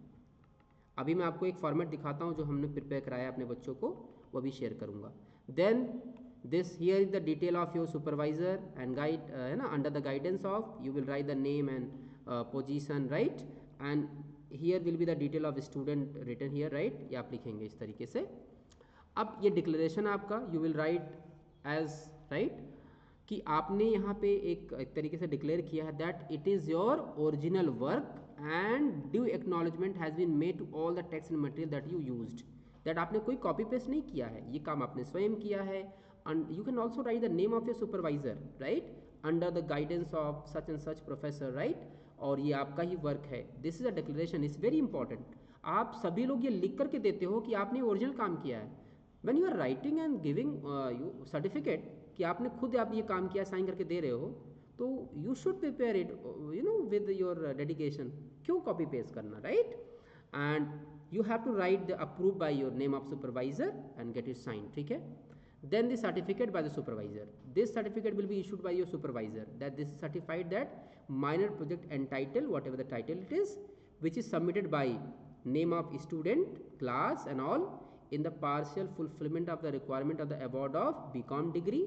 अभी मैं आपको एक फॉर्मेट दिखाता हूँ जो हमने प्रिपेयर कराया अपने बच्चों को, वो भी शेयर करूँगा। Then this here is the detail of your supervisor and guide, है ना, under the guidance of you will write the name and position, right, and here will be the detail of student written here, right, ये आप लिखेंगे इस तरीके से। अब ये डिक्लेरेशन आपका you will write as, right, कि आपने यहाँ पे एक तरीके से डिक्लेयर किया है that it is your original work and due acknowledgement has been made to all the text and material that you used, that आपने कोई कॉपी पेस्ट नहीं किया है, ये काम आपने स्वयं किया है। And you can also write the name of your supervisor, right, under the guidance of such and such professor, right, और ये आपका ही वर्क है। This is a declaration, is very important. आप सभी लोग ये लिख करके देते हो कि आपने ओरिजिनल काम किया है। When you are writing and giving you certificate कि आपने खुद आप ये काम किया, साइन करके दे रहे हो, तो you should prepare it, you know, with your dedication. क्यों कॉपी पेस्ट करना, right? And you have to write the approve by your name of supervisor and get it sign, ठीक है। Then the certificate by the supervisor. This certificate will be issued by your supervisor that this is certified that minor project and title, whatever the title it is, which is submitted by name of student, class and all in the partial fulfillment of the requirement of the award of BCom degree,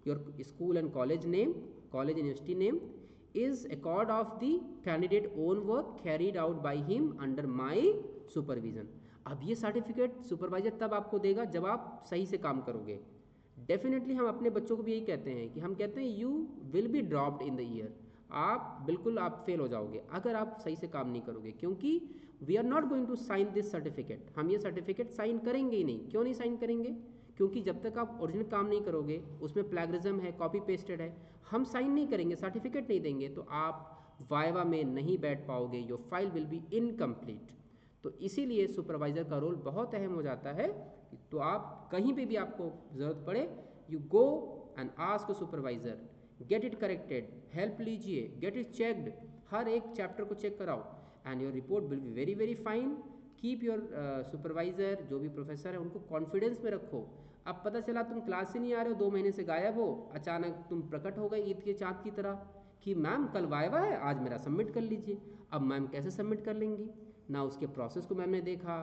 your school and college name, college and university name, is accord of the candidate own work carried out by him under my supervision. अब ये certificate supervisor तब आपको देगा जब आप सही से काम करोगे। डेफिनेटली हम अपने बच्चों को भी यही कहते हैं कि हम कहते हैं you will be dropped in the year, आप बिल्कुल आप फेल हो जाओगे अगर आप सही से काम नहीं करोगे, क्योंकि we are not going to sign this certificate, हम ये सर्टिफिकेट साइन करेंगे ही नहीं। क्यों नहीं साइन करेंगे? क्योंकि जब तक आप ओरिजिनल काम नहीं करोगे, उसमें प्लैगरिज्म है, कॉपी पेस्टेड है, हम साइन नहीं करेंगे, सर्टिफिकेट नहीं देंगे, तो आप वाइवा में नहीं बैठ पाओगे, your file will be incomplete. तो इसीलिए सुपरवाइज़र का रोल बहुत अहम हो जाता है। तो आप कहीं पे भी आपको ज़रूरत पड़े, you go and ask supervisor, get it corrected, help लीजिए, गेट इट चेक्ड, हर एक चैप्टर को चेक कराओ and your report will be very very fine. Keep your supervisor, जो भी प्रोफेसर है, उनको कॉन्फिडेंस में रखो। अब पता चला तुम क्लास से नहीं आ रहे हो, 2 महीने से गायब हो, अचानक तुम प्रकट हो गए ईद के चाँद की तरह कि मैम कल वाइवा है, आज मेरा सबमिट कर लीजिए। अब मैम कैसे सबमिट कर लेंगी? ना उसके प्रोसेस को मैम ने देखा,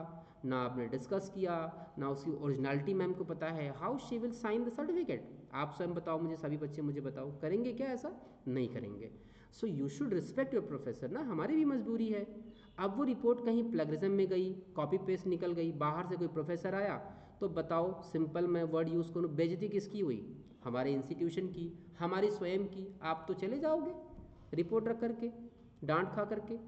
ना आपने डिस्कस किया, ना उसकी ओरिजिनलिटी मैम को पता है। How she will sign the certificate? आप स्वयं बताओ मुझे, सभी बच्चे मुझे बताओ, करेंगे क्या ऐसा? नहीं करेंगे। सो you should respect your professor ना, हमारी भी मजबूरी है। अब वो रिपोर्ट कहीं प्लगरिज्म में गई, कॉपी पेस्ट निकल गई, बाहर से कोई प्रोफेसर आया, तो बताओ, सिंपल मैं वर्ड यूज़ करूँ, बेइज्जती किसकी हुई? हमारे इंस्टीट्यूशन की, हमारी स्वयं की। आप तो चले जाओगे रिपोर्ट रख करके, डांट खा करके।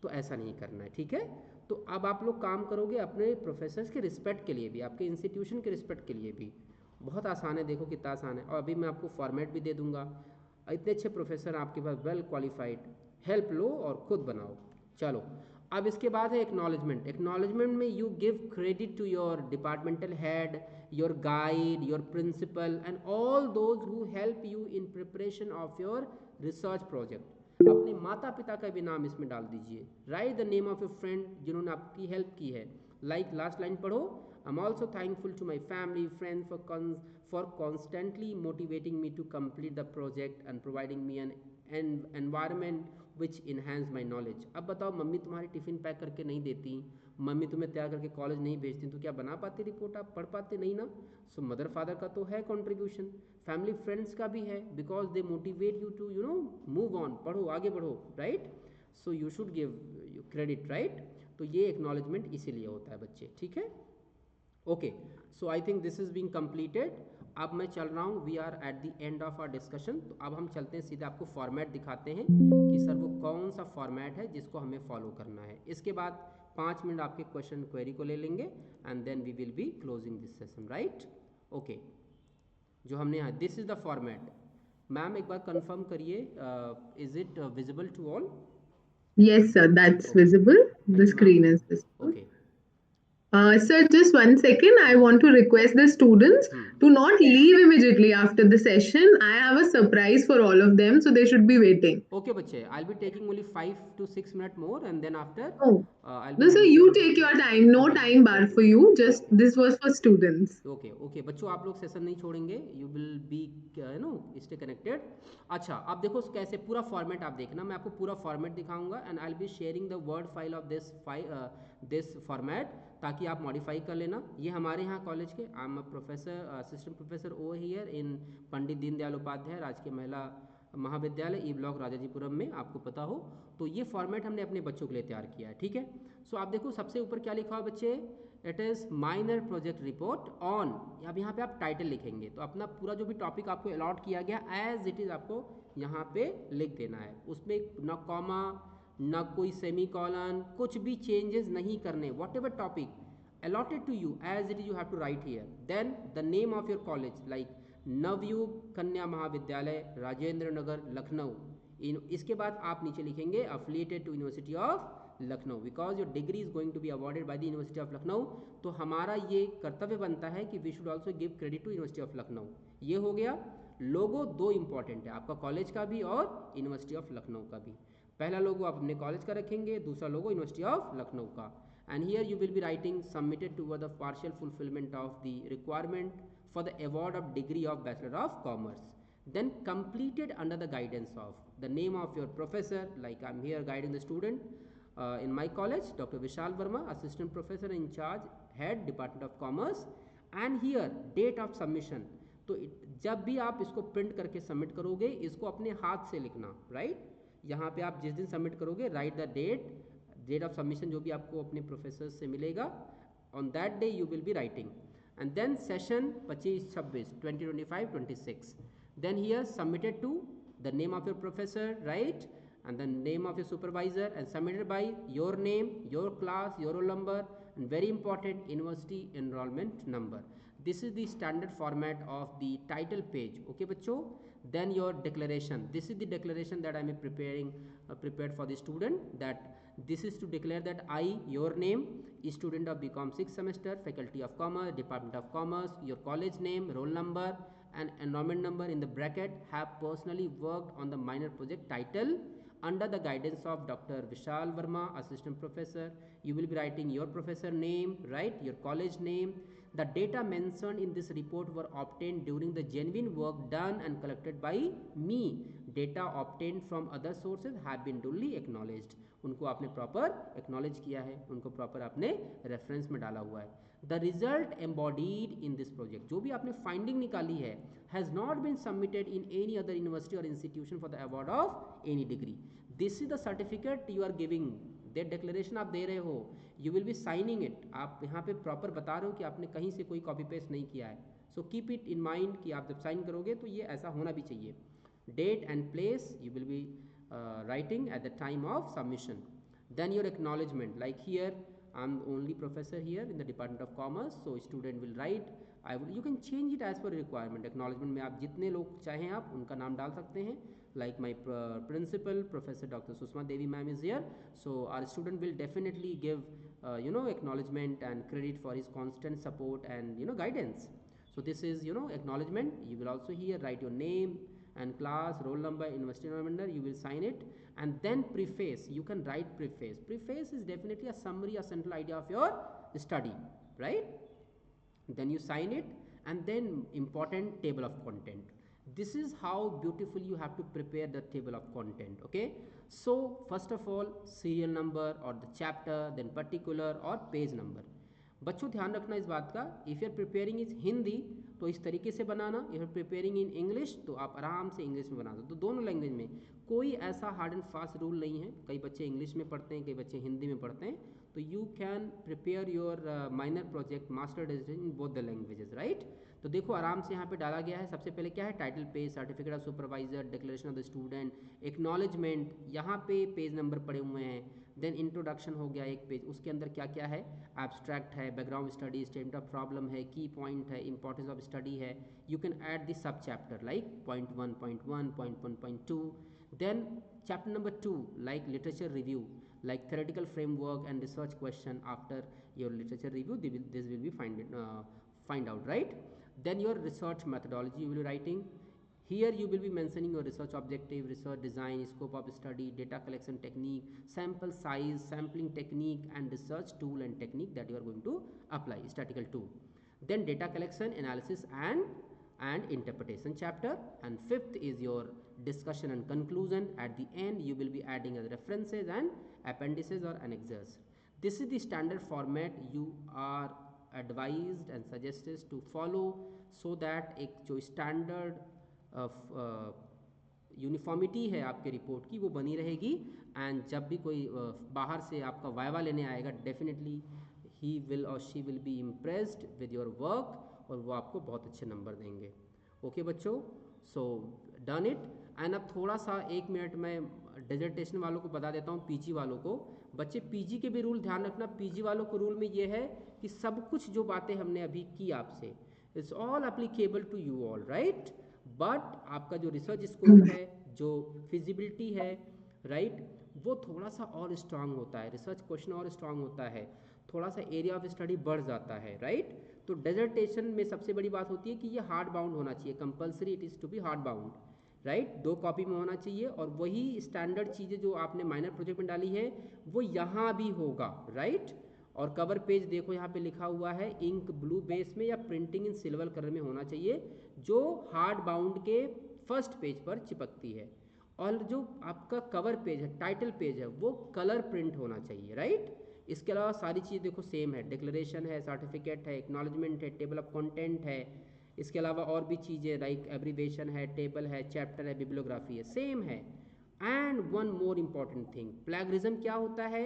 तो ऐसा नहीं करना है, ठीक है। तो अब आप लोग काम करोगे अपने प्रोफेसर्स के रिस्पेक्ट के लिए भी, आपके इंस्टीट्यूशन के रिस्पेक्ट के लिए भी। बहुत आसान है, देखो कितना आसान है। और अभी मैं आपको फॉर्मेट भी दे दूंगा। इतने अच्छे प्रोफेसर आपके पास, वेल क्वालिफाइड, हेल्प लो और खुद बनाओ। चलो, अब इसके बाद है एक्नॉलेजमेंट। एक्नॉलेजमेंट में you give credit to your departmental head, your guide, your principal and all those who help you in preparation of your research project. अपने माता पिता का भी नाम इसमें डाल दीजिए। Write the name of your friend जिन्होंने आपकी हेल्प की है। लाइक लास्ट लाइन पढ़ो, I am also thankful to my family friend for constantly motivating me to complete the project and providing me an environment which enhance my knowledge. अब बताओ, mummy तुम्हारी tiffin pack करके नहीं देती, mummy तुम्हें तैयार करके कॉलेज नहीं भेजती, तो क्या बना पाती रिपोर्ट? आप पढ़ पाते नहीं ना। सो मदर फादर का तो है कंट्रीब्यूशन, फैमिली फ्रेंड्स का भी है, because they motivate you to move on, पढ़ो, आगे बढ़ो, right. So you should give credit, right. तो ये एक्नॉलेजमेंट इसीलिए होता है बच्चे, ठीक है। Okay, so I think this is being completed. अब मैं चल रहा हूँ, we are at the end of our discussion. तो अब हम चलते हैं सीधे, आपको फॉर्मेट दिखाते हैं कि सर वो कौन सा फॉर्मेट है जिसको हमें फॉलो करना है। इसके बाद 5 मिनट आपके क्वेश्चन क्वेरी को ले लेंगे and then we will be closing this session, right. Okay, जो हमने यहाँ, this is the format. Ma'am एक बार कंफर्म करिए, is it visible to all? Yes, sir, that's Okay. visible. The Thank you, ma'am. screen is visible. Okay. Sir, just 1 second. I want to request the students Hmm. to not leave immediately after the session. I have a surprise for all of them, so they should be waiting. Okay, bache. I'll be taking only 5 to 6 minutes more, and then after, Oh, I'll be no, sir, handing you over. take your time. No Okay. time bar Okay. for you. Just Okay. this was for students. Okay okay बच्चों आप लोग session नहीं छोड़ेंगे you will be no stay connected अच्छा अब देखो कैसे पूरा फॉर्मेट आप देखना मैं आपको पूरा फॉर्मेट दिखाऊंगा and I will be sharing the word file of this format ताकि आप मॉडिफाई कर लेना ये हमारे यहाँ कॉलेज के I am a professor assistant professor oh here in Pandit Deendayal Upadhyay Rajkiya Mahila महाविद्यालय ई ब्लॉक राजाजीपुरम में आपको पता हो तो ये फॉर्मेट हमने अपने बच्चों के लिए तैयार किया है ठीक है सो आप देखो सबसे ऊपर क्या लिखा हो बच्चे it is minor project report on अब यहाँ पे आप टाइटल लिखेंगे तो अपना पूरा जो भी टॉपिक आपको अलॉट किया गया एज इट इज़ आपको यहाँ पे लिख देना है उसमें न कॉमा न कोई सेमी कॉलन कुछ भी चेंजेस नहीं करने what ever topic allotted to you as it is you have to write here then the name of your college like Navyug कन्या महाविद्यालय राजेंद्र नगर लखनऊ इसके बाद आप नीचे लिखेंगे affiliated to university of Lucknow because your degree is going to be awarded by the university of Lucknow तो हमारा ये कर्तव्य बनता है कि we should also give credit to university of Lucknow ये हो गया लोगो दो इंपॉर्टेंट है आपका कॉलेज का भी और यूनिवर्सिटी ऑफ लखनऊ का भी पहला लोगो आप अपने कॉलेज का रखेंगे दूसरा लोगो यूनिवर्सिटी ऑफ लखनऊ का and here you will be writing submitted toward the partial fulfillment of the requirement for the award of degree of Bachelor of Commerce then completed under the guidance of the name of your professor like I'm here guiding the student in my college Dr. Vishal Verma assistant professor in charge head department of commerce and here date of submission तो जब भी आप इसको print करके submit करोगे इसको अपने हाथ से लिखना राइट यहाँ पे आप जिस दिन सबमिट करोगे write the date of submission जो भी आपको अपने प्रोफेसर से मिलेगा on that day you will be writing and then session 25-26 2025-26 then here submitted to the name of your professor right and the name of your supervisor and submitted by your name your class your roll number and very important university enrollment number this is the standard format of the title page okay bachcho then your declaration this is the declaration that I am prepared for the student that this is to declare that I your name is student of BCom 6th semester faculty of commerce department of commerce your college name roll number and enrollment number in the bracket have personally worked on the minor project title under the guidance of Dr. Vishal Verma, assistant professor. You will be writing your professor name, right? Your college name. The data mentioned in this report were obtained during the genuine work done and collected by me. Data obtained from other sources have been duly acknowledged. उनको आपने proper acknowledge किया है उनको proper आपने reference में डाला हुआ है the result embodied in this project जो भी आपने फाइंडिंग निकाली है has not been submitted in any other university और institution for the award of any degree this is the certificate you are giving that declaration आप दे रहे हो you will be signing it आप यहाँ पे प्रॉपर बता रहे हो कि आपने कहीं से कोई कॉपी पेस्ट नहीं किया है सो कीप इट इन माइंड कि आप जब साइन करोगे तो ये ऐसा होना भी चाहिए date and place you will be writing at the time of submission then your acknowledgement like here I'm the only professor here in the department of commerce so student will write I will you can change it as per requirement acknowledgement में आप जितने लोग चाहें आप उनका नाम डाल सकते हैं like my principal professor Dr. Susma Devi ma'am is here so our student will definitely give acknowledgement and credit for his constant support and guidance so this is acknowledgement you will also here write your name and class roll number university number you will sign it and then preface you can write preface is definitely a summary a central idea of your study right then you sign it and then important table of content this is how beautiful you have to prepare the table of content okay so first of all serial number or the chapter then particular or page number बच्चों ध्यान रखना इस बात का if you're preparing is Hindi तो इस तरीके से बनाना if you're preparing in English तो आप आराम से इंग्लिश में बना दो तो दोनों लैंग्वेज में कोई ऐसा हार्ड एंड फास्ट रूल नहीं है कई बच्चे इंग्लिश में पढ़ते हैं कई बच्चे हिंदी में पढ़ते हैं तो you can prepare your minor project master digital in both the languages right तो देखो आराम से यहाँ पे डाला गया है सबसे पहले क्या है title page certificate of supervisor declaration of the student acknowledgement यहाँ पे पेज नंबर पड़े हुए हैं देन इंट्रोडक्शन हो गया एक पेज उसके अंदर क्या क्या है एब्स्ट्रैक्ट है background study statement of problem है की पॉइंट है इंपॉर्टेंस ऑफ स्टडी है यू कैन ऐड दिस सब chapter like point 1.1 point 1.1.2 Then chapter number 2, like literature review, like theoretical framework and research question. After your literature review, this will be find out, right? Then your research methodology you will be writing. Here you will be mentioning your research objective, research design, scope of study, data collection technique, sample size, sampling technique, and research tool and technique that you are going to apply, statistical tool. Then data collection, analysis, and interpretation chapter. And fifth is your discussion and conclusion. At the end you will be adding as references and appendices or annexes. This is the standard format you are advised and suggested to follow, so that एक जो standard uniformity है आपके report की वो बनी रहेगी। And जब भी कोई बाहर से आपका वाइवा लेने आएगा, डेफिनेटली ही विल और she will be impressed with your work, और वो आपको बहुत अच्छे नंबर देंगे। ओके बच्चों, सो डन इट। एंड अब थोड़ा सा 1 मिनट में डिजर्टेशन वालों को बता देता हूँ, पीजी वालों को। बच्चे पीजी के भी रूल ध्यान रखना। पीजी वालों को रूल में ये है कि सब कुछ जो बातें हमने अभी की आपसे, it's all applicable to you all, right? But आपका जो रिसर्च स्कोप है, जो फिजिबिलिटी है, राइट, वो थोड़ा सा और स्ट्रांग होता है, रिसर्च क्वेश्चन और स्ट्रांग होता है, थोड़ा सा एरिया ऑफ स्टडी बढ़ जाता है, राइट? तो डिसर्टेशन में सबसे बड़ी बात होती है कि ये हार्ड बाउंड होना चाहिए, compulsory it is to be hard bound, right? 2 copy में होना चाहिए, और वही स्टैंडर्ड चीज़ें जो आपने माइनर प्रोजेक्ट में डाली है वो यहाँ भी होगा, राइट? और कवर पेज देखो यहाँ पे लिखा हुआ है इंक ब्लू बेस में या प्रिंटिंग इन सिल्वर कलर में होना चाहिए, जो हार्ड बाउंड के फर्स्ट पेज पर चिपकती है। और जो आपका कवर पेज है, टाइटल पेज है, वो कलर प्रिंट होना चाहिए, राइट? इसके अलावा सारी चीज़ देखो सेम है, डिक्लेरेशन है, सर्टिफिकेट है, एक्नॉलेजमेंट है, टेबल ऑफ कंटेंट है, इसके अलावा और भी चीज़ें लाइक एब्रीवेशन है, टेबल है, चैप्टर है, बिब्लियोग्राफी है, सेम है। And one more important thing, plagiarism क्या होता है?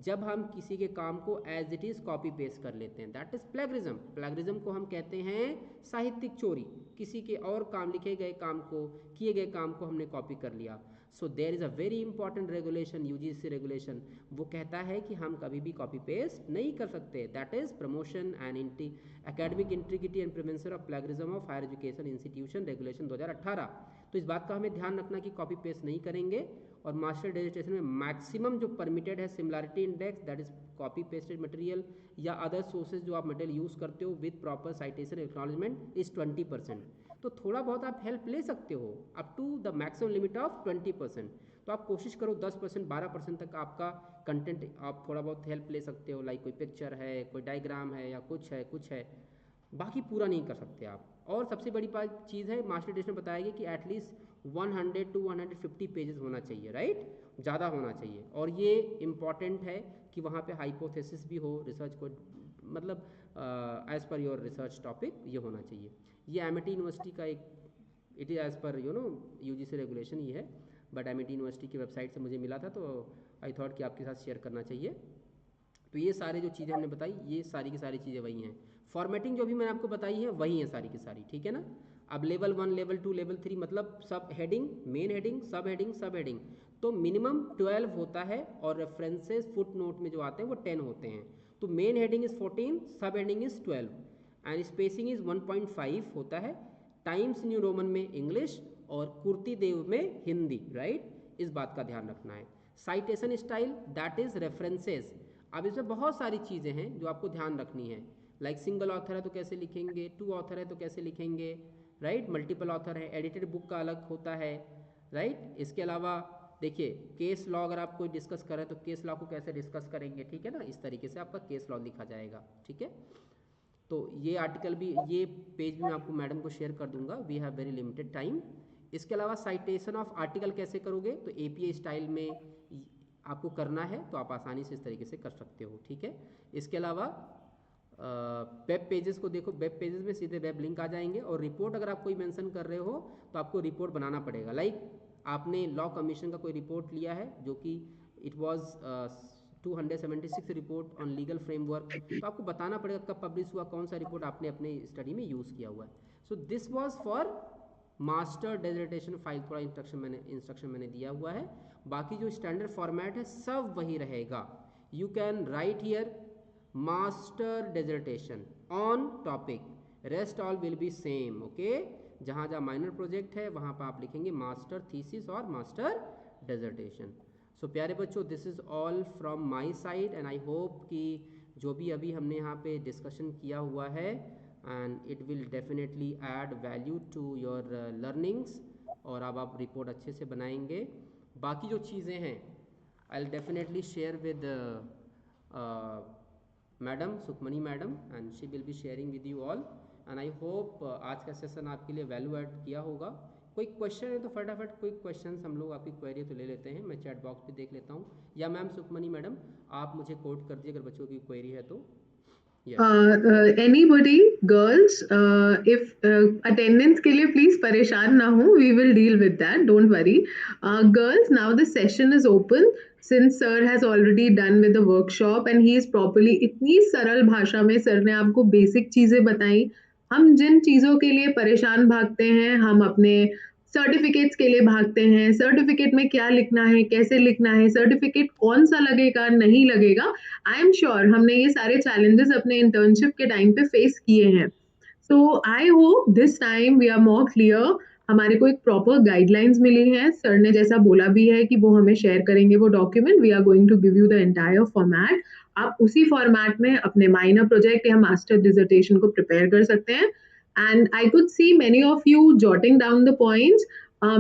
जब हम किसी के काम को as it is copy paste कर लेते हैं, दैट इज प्लेगरिज्म। प्लेगरिज्म को हम कहते हैं साहित्यिक चोरी, किसी के और काम, लिखे गए काम को, किए गए काम को हमने कॉपी कर लिया। So there is a very important regulation, UGC regulation, वो कहता है कि हम कभी भी कॉपी पेस्ट नहीं कर सकते। That is promotion and academic integrity and prevention of plagiarism of higher education institution regulation 2018। तो इस बात का हमें ध्यान रखना कि कॉपी पेस्ट नहीं करेंगे। और मास्टर डिसर्टेशन में मैक्सिमम जो परमिटेड है similarity index, that is copy pasted material या अदर सोर्सेज जो आप मटेरियल यूज़ करते हो with proper citation acknowledgement is 20%। तो थोड़ा बहुत आप हेल्प ले सकते हो up to the maximum limit of 20%। तो आप कोशिश करो 10% 12% तक आपका कंटेंट आप थोड़ा बहुत हेल्प ले सकते हो, लाइक कोई पिक्चर है, कोई डायग्राम है, या कुछ है, बाकी पूरा नहीं कर सकते आप। और सबसे बड़ी बात चीज़ है, मास्टर डिसर्टेशन में बताया गया कि एटलीस्ट 100 to 150 पेजेस होना चाहिए, राइट? ज़्यादा होना चाहिए। और ये इम्पॉर्टेंट है कि वहाँ पे हाइपोथेसिस भी हो, रिसर्च को मतलब as per your research topic ये होना चाहिए। ये एमिटी यूनिवर्सिटी का एक, it is as per UGC regulation ही है, बट एमिटी यूनिवर्सिटी की वेबसाइट से मुझे मिला था, तो आई थॉट कि आपके साथ शेयर करना चाहिए। तो ये सारे जो चीज़ें हमने बताई, ये सारी की सारी चीज़ें वही हैं। फॉर्मेटिंग जो भी मैंने आपको बताई है वही है सारी की सारी, ठीक है ना? अब लेवल 1, लेवल 2, लेवल 3 मतलब सब हेडिंग, मेन हेडिंग, सब हेडिंग, सब हेडिंग, तो मिनिमम 12 होता है, और रेफरेंसेस फुट नोट में जो आते हैं वो 10 होते हैं। तो मेन हेडिंग इज़ 14, सब heading is 12, and spacing is 1.5 होता है। टाइम्स न्यू रोमन में इंग्लिश और कुर्ती देव में हिंदी, राइट? इस बात का ध्यान रखना है। Citation style, that is references. अब इसमें बहुत सारी चीज़ें हैं जो आपको ध्यान रखनी है, लाइक सिंगल ऑथर है तो कैसे लिखेंगे, 2 ऑथर है तो कैसे लिखेंगे, राइट? मल्टीपल ऑथर है, एडिटेड बुक का अलग होता है, राइट? इसके अलावा देखिए केस लॉ अगर आप कोई डिस्कस करें तो केस लॉ को कैसे डिस्कस करेंगे, ठीक है ना? इस तरीके से आपका केस लॉ लिखा जाएगा, ठीक है? तो ये आर्टिकल भी, ये पेज भी मैं आपको मैडम को शेयर कर दूंगा, we have very limited time. इसके अलावा साइटेशन ऑफ आर्टिकल कैसे करोगे, तो एपीआई स्टाइल में आपको करना है, तो आप आसानी से इस तरीके से कर सकते हो, ठीक है? इसके अलावा वेब पेजेस को देखो, वेब पेजेस में सीधे वेब लिंक आ जाएंगे। और रिपोर्ट अगर आप कोई मेंशन कर रहे हो तो आपको रिपोर्ट बनाना पड़ेगा, लाइक आपने लॉ कमीशन का कोई रिपोर्ट लिया है जो कि it was 276 report on legal framework, तो आपको बताना पड़ेगा कब पब्लिश हुआ, कौन सा रिपोर्ट आपने अपने स्टडी में यूज़ किया हुआ है। So this was for master dissertation file, थोड़ा इंस्ट्रक्शन मैंने दिया हुआ है। बाकी जो स्टैंडर्ड फॉर्मेट है सब वही रहेगा। You can right here master dissertation on topic, rest all will be same, okay? जहाँ जहाँ माइनर प्रोजेक्ट है वहाँ पर आप लिखेंगे मास्टर थीसिस और मास्टर डिजर्टेशन। सो प्यारे बच्चों, this is all from my side and I hope कि जो भी अभी हमने यहाँ पे डिस्कशन किया हुआ है and it will definitely add value to your learnings, और अब आप रिपोर्ट अच्छे से बनाएंगे। बाकी जो चीज़ें हैं I will definitely share with madam Sukhmani madam and she will be sharing with you all. And I hope आज का सेशन आपके लिए वैल्यू ऐड किया होगा। कोई क्वेश्चन है तो फटाफट कोई क्वेश्चन हम लोग आपकी क्वेरी तो ले लेते हैं। मैं चैट बॉक्स पे देख लेता हूँ, या मैम सुखमनी मैडम आप मुझे कोट कर दिए अगर बच्चों की क्वेरी है तो। Anybody, girls, if attendance के लिए please परेशान ना हो, we will deal with that, don't worry. Girls, now the session is open since sir has already done with the workshop and he is properly, इतनी सरल भाषा में sir ने आपको basic चीजें बताई। हम जिन चीजों के लिए परेशान भागते हैं, हम अपने सर्टिफिकेट्स के लिए भागते हैं। सर्टिफिकेट में क्या लिखना है, कैसे लिखना है, सर्टिफिकेट कौन सा लगेगा, नहीं लगेगा। आई एम श्योर हमने ये सारे चैलेंजेस अपने इंटर्नशिप के टाइम पे फेस किए हैं। So I hope this time we are more clear. हमारे को एक प्रॉपर गाइडलाइंस मिली है, सर ने जैसा बोला भी है कि वो हमें शेयर करेंगे वो document. We are going to give you the entire format. आप उसी फॉर्मेट में अपने माइनर प्रोजेक्ट या मास्टर डिसर्टेशन को प्रिपेयर कर सकते हैं। And I could see many of you jotting down the points.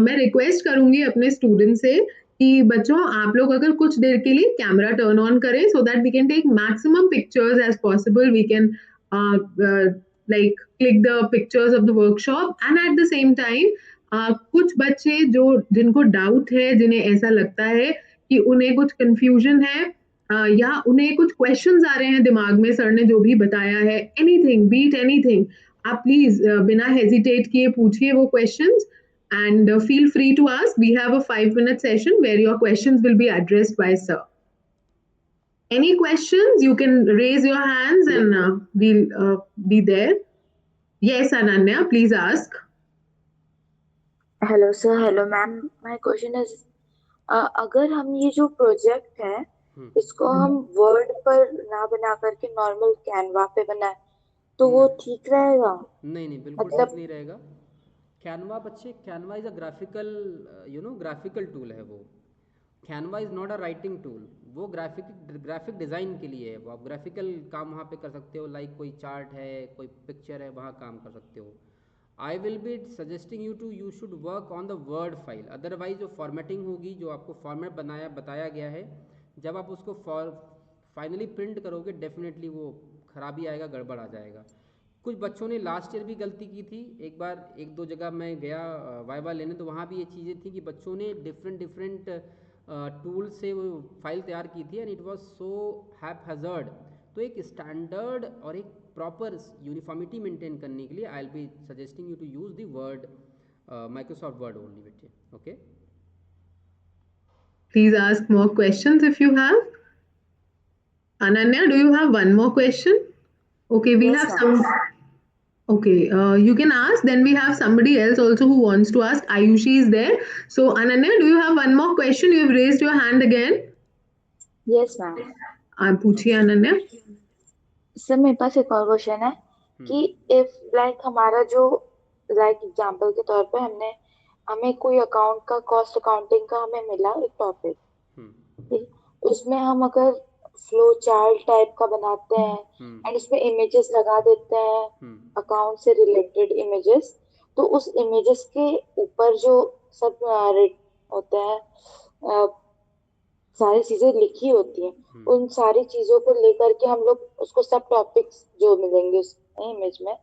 मैं रिक्वेस्ट करूंगी अपने स्टूडेंट से कि बच्चों आप लोग अगर कुछ देर के लिए कैमरा टर्न ऑन करें so that we can take maximum pictures as possible. We can like click the pictures of the workshop and at the same time कुछ बच्चे जो जिनको डाउट है, जिन्हें ऐसा लगता है कि उन्हें कुछ कंफ्यूजन है या उन्हें कुछ क्वेश्चंस आ रहे हैं दिमाग में सर ने जो भी बताया है, एनीथिंग बीट एनीथिंग, आप प्लीज बिना हेजिटेट किए पूछिए वो questions and feel free to ask. We have a 5-minute session where your questions will be addressed by sir. Any questions? You can raise your hands and we'll be there. Yes, Ananya, please ask. Hello sir, hello ma'am. My question is, अगर हम ये जो project है इसको हम word पर ना बना करके नॉर्मल कैनवा पे बनाए तो वो ठीक रहेगा? नहीं बिल्कुल मतलब ठीक नहीं रहेगा। कैनवा बच्चे, Canva is a graphical graphical tool है वो। Canva is not a writing tool, वो ग्राफिक डिज़ाइन के लिए है। वो आप ग्राफिकल काम वहाँ पे कर सकते हो, लाइक कोई चार्ट है, कोई पिक्चर है, वहाँ काम कर सकते हो। आई will be suggesting you should work on the word file. Otherwise जो फॉर्मेटिंग होगी, जो आपको फॉर्मेट बताया गया है, जब आप उसको फाइनली प्रिंट करोगे डेफिनेटली वो खराबी आएगा, गड़बड़ आ जाएगा। कुछ बच्चों ने लास्ट ईयर भी गलती की थी। एक बार 1-2 जगह मैं गया वाइवा लेने, तो वहाँ भी ये चीज़ें थी कि बच्चों ने डिफरेंट टूल से वो फाइल तैयार की थी and it was so haphazard. तो एक स्टैंडर्ड और एक प्रॉपर यूनिफॉर्मिटी मेंटेन करने के लिए I will be suggesting you to use the word Microsoft Word only बेटे। Okay, Please ask more questions if you have. Ananya, do you have one more question? Okay, we yes have ma'am. some. Okay, you can ask. Then we have somebody else also who wants to ask. Ayushi is there. So, Ananya, do you have one more question? You have raised your hand again. Yes ma'am. पूछिए Ananya. Sir मेरे पास एक और question है कि if like हमारा जो like example के तौर पे हमें कोई अकाउंट का, कॉस्ट अकाउंटिंग का हमें मिला एक टॉपिक, उसमें हम अगर फ्लो चार्ट टाइप का बनाते हैं एंड उसमें इमेजेस लगा देते हैं, अकाउंट से रिलेटेड इमेजेस, तो उस इमेजेस के ऊपर जो सब होते हैं, सारी चीजें लिखी होती हैं, उन सारी चीजों को लेकर के हम लोग उसको सब टॉपिक्स जो मिलेंगे उस इमेज में,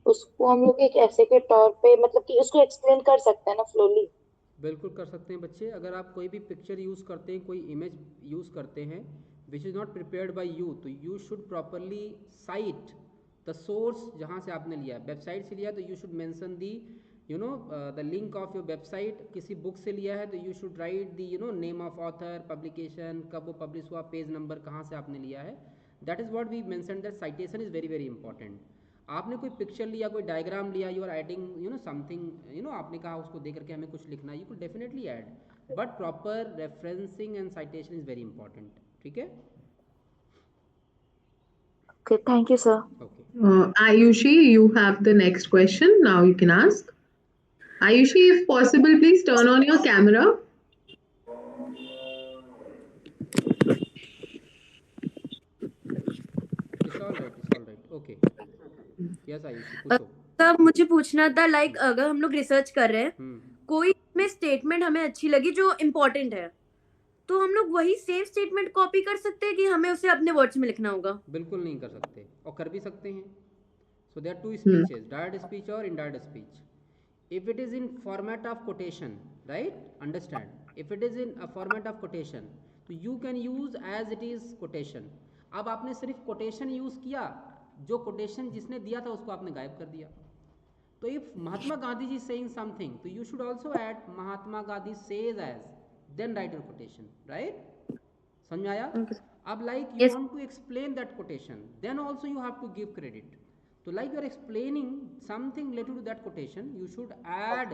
उसको हम लोग एक ऐसे के तौर पे मतलब कि उसको एक्सप्लेन कर सकते हैं ना फ्लोली? बिल्कुल कर सकते हैं बच्चे। अगर आप कोई भी पिक्चर यूज़ करते हैं, कोई इमेज यूज़ करते हैं which is not prepared by you, तो you should properly cite the source जहाँ से आपने लिया। वेबसाइट से लिया तो you should mention the the link of your website. किसी बुक से लिया है तो you should write the name of author, publication, कब वो पब्लिश हुआ, पेज नंबर कहाँ से आपने लिया है। That is what we mention, that citation is very very important. आपने कोई पिक्चर लिया, कोई डायग्राम लिया, यू आर एडिंग समथिंग, आपने कहा उसको देख करके हमें कुछ लिखना है, you could definitely add, but proper referencing and citation is very important. ठीक है, okay, thank you sir. Ayushi, you have the next question. Now you can ask. Ayushi, if possible, please turn on your camera. Yes Ayushi पूछो। तब मुझे पूछना था like अगर हम लोग रिसर्च कर रहे हैं हम्म कोई में स्टेटमेंट हमें अच्छी लगी जो इम्पोर्टेंट है तो हम लोग वही सेम स्टेटमेंट कॉपी कर सकते हैं कि हमें उसे अपने वर्ड्स में लिखना होगा? बिल्कुल नहीं कर सकते, और कर भी सकते हैं। So there are two Hmm. Speeches, direct speech और indirect speech. If it is in format of quotation, right, understand, if it is in a format of quotation, तो you can use as it is quotation. अब आपने सिर्फ quotation use किया, जो quotation जिसने दिया था उसको आपने गायब कर दिया. तो if Mahatma Gandhi ji is saying something, तो you should also add Mahatma Gandhi says as, then write your quotation, right? समझ में आया? अब like you Yes. want to explain that quotation, then also you have to give credit. So like you are explaining something related to that quotation, you should add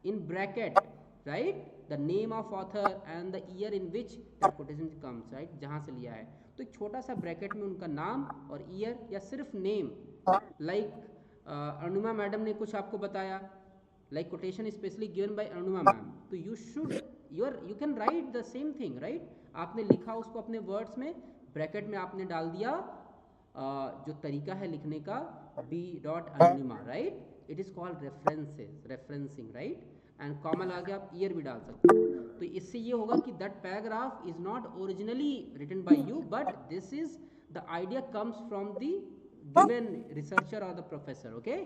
in bracket, right, the name of author and the year in which that quotation comes, right, जहाँ से लिया है. तो एक छोटा सा bracket में उनका नाम और ईयर या सिर्फ नेम, लाइक अरुणिमा मैडम ने कुछ आपको बताया, like quotation specially given by Arunima ma'am, तो you should you can write the same thing, right? आपने लिखा उसको अपने वर्ड्स में, ब्रैकेट में आपने डाल दिया जो तरीका है लिखने का, B dot Anunima, right, it is called referencing, right, and comma आगे आप ईयर भी डाल सकते हो. तो इससे ये होगा कि that paragraph is not originally written by you, but this is the idea comes from the given researcher और the professor. Okay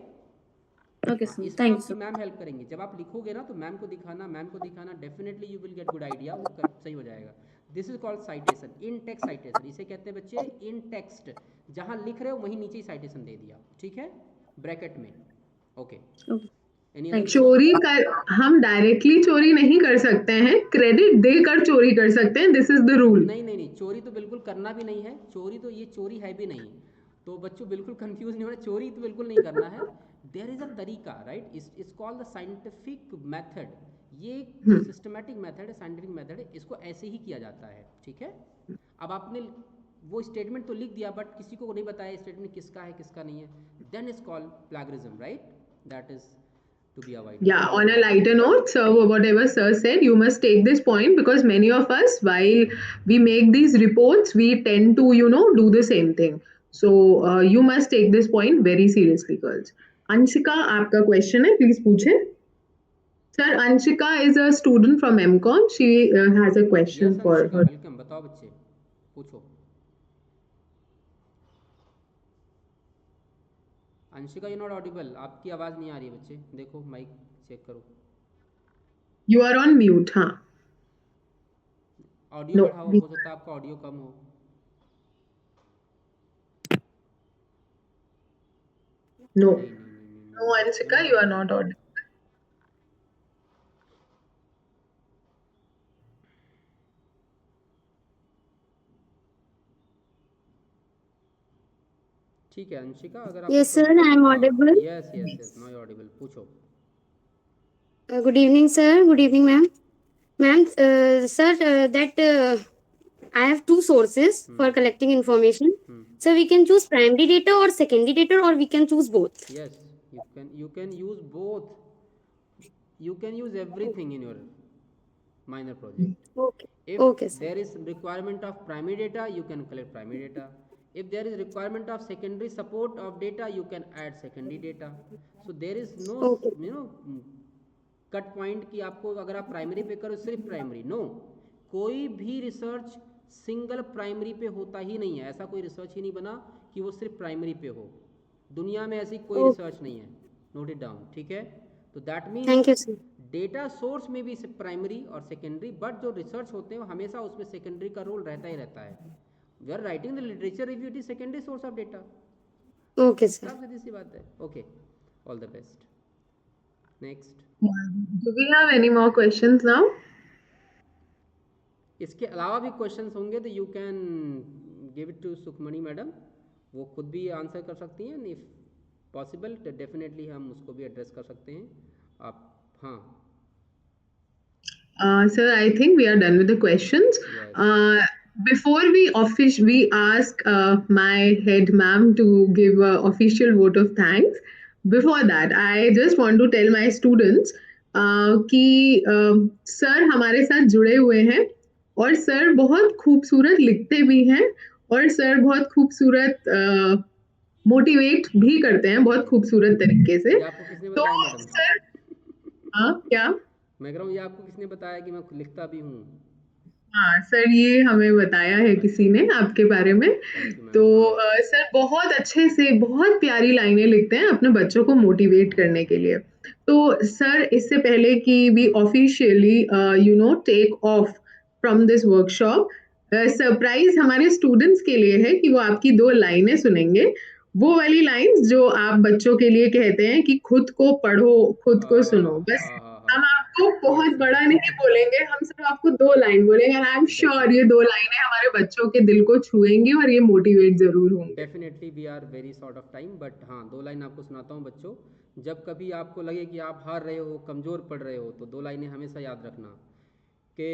okay sir, इसमें थैंक्स. आपकी मैम हेल्प करेंगे. जब आप लिखोगे ना तो मैम को दिखाना, definitely you will get good idea, वो सही हो जाएगा. This is called citation, in text citation, इसे कहते हैं बच्चे इन टेक्स्ट. जहाँ लिख रहे हो वहीं नीचे ही साइटेशन दे दिया, ठीक है, ब्रैकेट में. ओके चोरी कर, हम डायरेक्टली चोरी नहीं कर सकते हैं, क्रेडिट देकर चोरी कर सकते हैं. This is the rule. नहीं, चोरी तो बिल्कुल करना भी नहीं है. चोरी तो ये चोरी है भी नहीं, तो बच्चों बिल्कुल कंफ्यूज नहीं होना. चोरी तो बिल्कुल नहीं करना है. देयर इज अ तरीका, right, it's called the scientific method. ये सिस्टमेटिक मेथड है, साइंटिफिक मेथड है, इसको ऐसे ही किया जाता है, ठीक है. अब आपने वो स्टेटमेंट तो लिख दिया बट किसी को नहीं बताया स्टेटमेंट किसका है किसका नहीं है, then is called plagiarism, right, that is to be avoided. Yeah, on a lighter note, sir, whatever sir said, you must take this point because many of us, while we make these reports, we tend to, do the same thing. So you must take this point very seriously, girls. Anshika, आपका question है, please पूछे. Sir, Anshika is a student from MCOM. She has a question Yes, for Anshika, her. welcome. बताओ बच्चे, पूछो. Anshika you not Audible, आपकी आवाज़ नहीं आ रही है बच्चे, देखो माइक चेक करो. You are on mute, हाँ. Audio No. बढ़ाओ, हो सकता है आपका ऑडियो कम हो. No. नहीं. No, Anshika, you are not audible. ठीक है अंशिका, अगर Yes, sir, I am audible. Yes, no audible, पूछो. Good evening, sir. Good evening, ma'am. Ma'am, sir, that I have two sources for collecting information. So we can choose primary data or secondary data, or we can choose both. Yes, you can use both. You can use everything in your minor project. Okay. If Okay, sir. there is requirement of primary data, you can collect primary data. If there is requirement of secondary support of data, you can add secondary data. So there is no Okay. Cut point कि आपको अगर आप primary पे करो सिर्फ primary. No, कोई भी research single primary पे होता ही नहीं है. ऐसा कोई रिसर्च ही नहीं बना कि वो सिर्फ प्राइमरी पे हो. दुनिया में ऐसी कोई रिसर्च नहीं है. नोट इट डाउन, ठीक है. तो that means Thank you, sir. Data source में भी प्राइमरी और सेकेंडरी, बट जो रिसर्च होते हैं हमेशा उसमें सेकेंडरी का रोल रहता ही रहता है. We are writing the literature review, it is secondary source of data. Okay, sir. सब सीधी सी बात है. Okay, all the best. Next. Do we have any more questions now? इसके अलावा भी क्वेश्चंस होंगे तो you can give it to Sukhmani madam, वो खुद भी आंसर कर सकती हैं. इफ पॉसिबल तो डेफिनेटली हम उसको भी एड्रेस कर सकते हैं. आप हाँ. Sir, I think we are done with the questions. Yes. Before we ask my head ma'am to give a official vote of thanks. Before that, I just want to tell my students कि sir हमारे साथ जुड़े हुए हैं और sir बहुत खूबसूरत लिखते भी हैं और सर बहुत खूबसूरत मोटिवेट भी करते हैं बहुत खूबसूरत तरीके से। ये आपको किसने तो बताया मैडम? सर क्या? मैं कह रहा हूँ ये आपको किसने बताया कि मैं लिखता भी हूँ? हाँ सर, ये हमें बताया है किसी ने आपके बारे में। Thank you ma'am. तो सर बहुत अच्छे से बहुत प्यारी लाइनें लिखते हैं अपने बच्चों को मोटिवेट करने के लिए। तो सर इससे पहले कि we officially take off from this workshop, surprise हमारे स्टूडेंट्स के लिए है कि वो आपकी 2 लाइनें सुनेंगे। वो वाली लाइंस जो आप बच्चों के लिए कहते हैं कि खुद को पढ़ो, खुद को सुनो। बस हम आपको बहुत Yes, बड़ा yes. नहीं बोलेंगे, हम सिर्फ आपको 2 लाइन बोलेंगे, एंड आई एम श्योर ये 2 लाइनें हमारे बच्चों के दिल को छुएंगी और ये मोटिवेट जरूर होंगे। Definitely we are very short of time, but हाँ 2 लाइन आपको सुनाता हूँ बच्चों। जब कभी आपको लगे कि आप हार रहे हो, कमज़ोर पड़ रहे हो, तो 2 लाइनें हमेशा याद रखना कि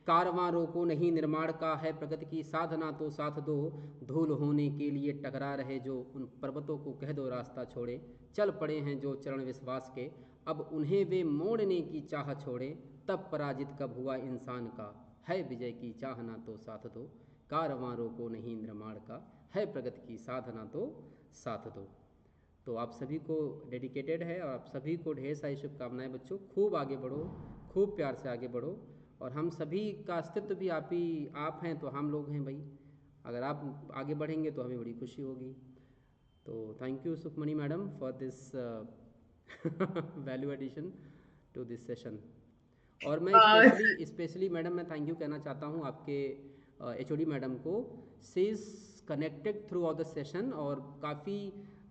कारवां रोको नहीं निर्माण का, है प्रगति की साधना तो साथ दो, धूल होने के लिए टकरा रहे जो, उन पर्वतों को कह दो रास्ता छोड़े, चल पड़े हैं जो चरण विश्वास के, अब उन्हें वे मोड़ने की चाह छोड़े, तब पराजित कब हुआ इंसान का, है विजय की चाहना तो साथ दो, कारवां रोको नहीं निर्माण का, है प्रगति की साधना तो साथ दो। तो आप सभी को डेडिकेटेड है और आप सभी को ढेर सारी शुभकामनाएं बच्चों। खूब आगे बढ़ो, खूब प्यार से आगे बढ़ो, और हम सभी का अस्तित्व भी आप हैं तो हम लोग हैं भाई। अगर आप आगे बढ़ेंगे तो हमें बड़ी खुशी होगी। तो thank you Sukhmani madam for this value addition to this session. और मैं स्पेशली मैडम मैं थैंक यू कहना चाहता हूँ आपके HOD मैडम को। She is connected throughout the session, और काफ़ी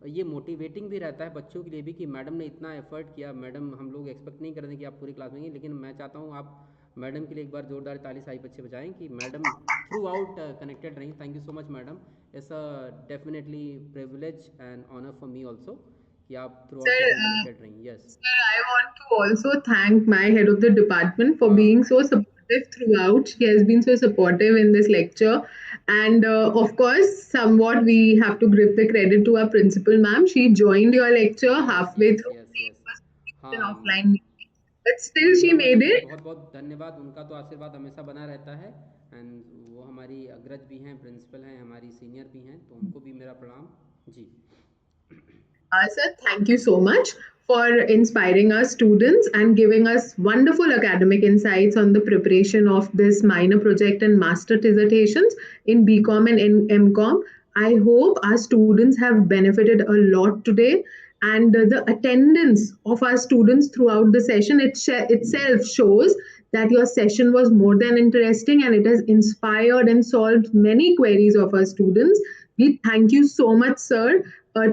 ये मोटिवेटिंग भी रहता है बच्चों के लिए भी कि मैडम ने इतना एफर्ट किया। मैडम हम लोग एक्सपेक्ट नहीं करते कि आप पूरी क्लास में ही, लेकिन मैं चाहता हूँ आप मैडम के लिए एक बार जोरदार ताली साई बच्चे बजाएं कि मैडम थ्रू आउट कनेक्टेड रही। Thank you so much madam, it's a definitely privilege and honour for me also कि आप थ्रू आउट सेशन कनेक्टेड रही। Yes Sir, I want to also thank my head of the department for being so supportive throughout. She has been so supportive in this lecture. And of course, somewhat we have to give the credit to our principal, ma'am. She joined your lecture halfway through. Yes An हाँ, offline meeting. But still, she Manjula madam made को it. बहुत बहुत धन्यवाद, उनका तो आशीर्वाद हमेशा बना रहता है। एंड वो हमारी अग्रज भी हैं, प्रिंसिपल हैं, हमारी सीनियर भी हैं, तो उनको भी मेरा प्रणाम जी। Sir, thank you so much for inspiring our students and giving us wonderful academic insights on the preparation of this minor project and master dissertations in BCom and in MCom. I hope our students have benefited a lot today, and the attendance of our students throughout the session itself shows that your session was more than interesting, and it has inspired and solved many queries of our students. We thank you so much, sir,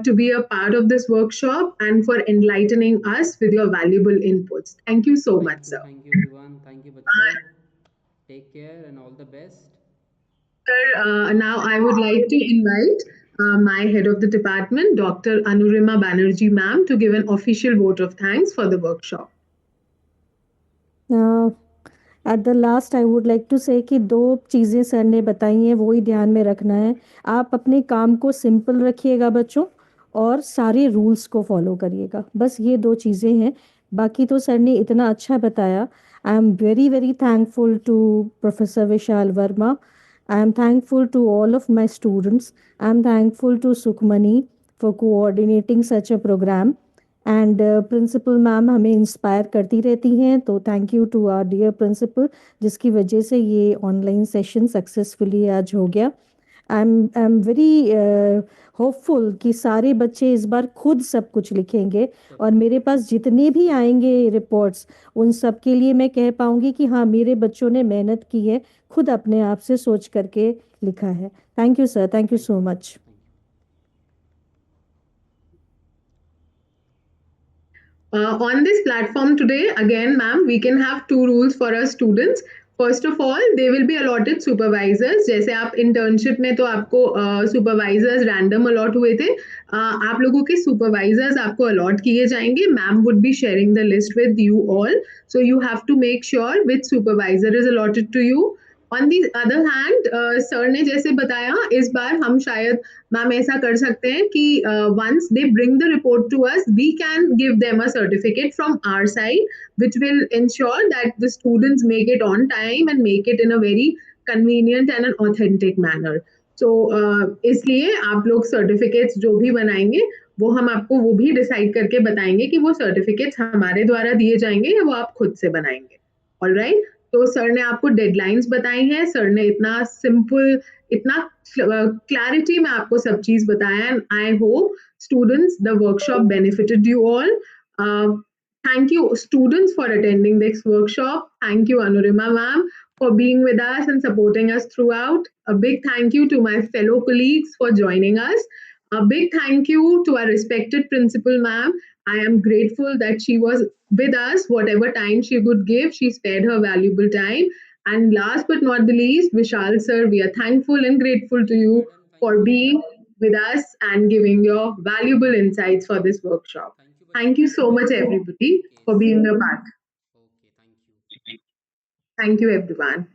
to be a part of this workshop and for enlightening us with your valuable inputs. Thank you so much, sir. Thank you everyone, thank you बच्चों, take care and all the best. Sir, now I would like to invite my head of the department, Dr. Anurima Banerjee ma'am, to give an official vote of thanks for the workshop. At the last I would like to say कि 2 चीज़ें sir ने बताई हैं वो ही ध्यान में रखना है। आप अपने काम को सिंपल रखिएगा बच्चों, और सारे रूल्स को फॉलो करिएगा। बस ये 2 चीज़ें हैं, बाकी तो सर ने इतना अच्छा बताया। I am very very thankful to professor Vishal Verma. I am thankful to all of my students. I am thankful to Sukhmani for coordinating such a programme. And principal ma'am हमें इंस्पायर करती रहती हैं, तो thank you to our dear principal, जिसकी वजह से ये online session successfully आज हो गया। आई एम वेरी होपफुल कि सारे बच्चे इस बार खुद सब कुछ लिखेंगे, और मेरे पास जितने भी आएंगे रिपोर्ट्स उन सब के लिए मैं कह पाऊंगी कि हाँ मेरे बच्चों ने मेहनत की है, खुद अपने आप से सोच करके लिखा है। Thank you sir, thank you so much. On this platform today, again, ma'am, we can have 2 rules for our students. First of all, they will be allotted supervisors. जैसे आप internship में तो आपको supervisors random allot हुए थे, आप लोगों के supervisors आपको allot किए जाएंगे. Ma'am would be sharing the list with you all. So you have to make sure which supervisor is allotted to you. On the other hand, sir ने जैसे बताया, इस बार हम शायद मैम ऐसा कर सकते हैं कि once they bring the report to us, we can give them a certificate from our side, which will ensure that the students make it on time and make it in a very convenient and an authentic manner. सो इसलिए आप लोग certificates जो भी बनाएंगे वो हम आपको वो भी डिसाइड करके बताएंगे कि वो सर्टिफिकेट्स हमारे द्वारा दिए जाएंगे या वो आप खुद से बनाएंगे। ऑलराइट, तो सर ने आपको डेडलाइंस बताई हैं, सर ने इतना सिंपल, इतना क्लैरिटी में आपको सब चीज बताया, and I hope students the workshop benefited you all. Thank you students for attending this workshop. Thank you Anurima ma'am for being with us and supporting us throughout. A big thank you to my fellow colleagues for joining us. A big thank you to our respected principal ma'am. I am grateful that she was with us. Whatever time she could give, she spared her valuable time. And last but not the least, Vishal sir, we are thankful and grateful to you for being with us and giving your valuable insights for this workshop. Thank you so much, everybody, for being a part. Okay, thank you. Thank you, everyone.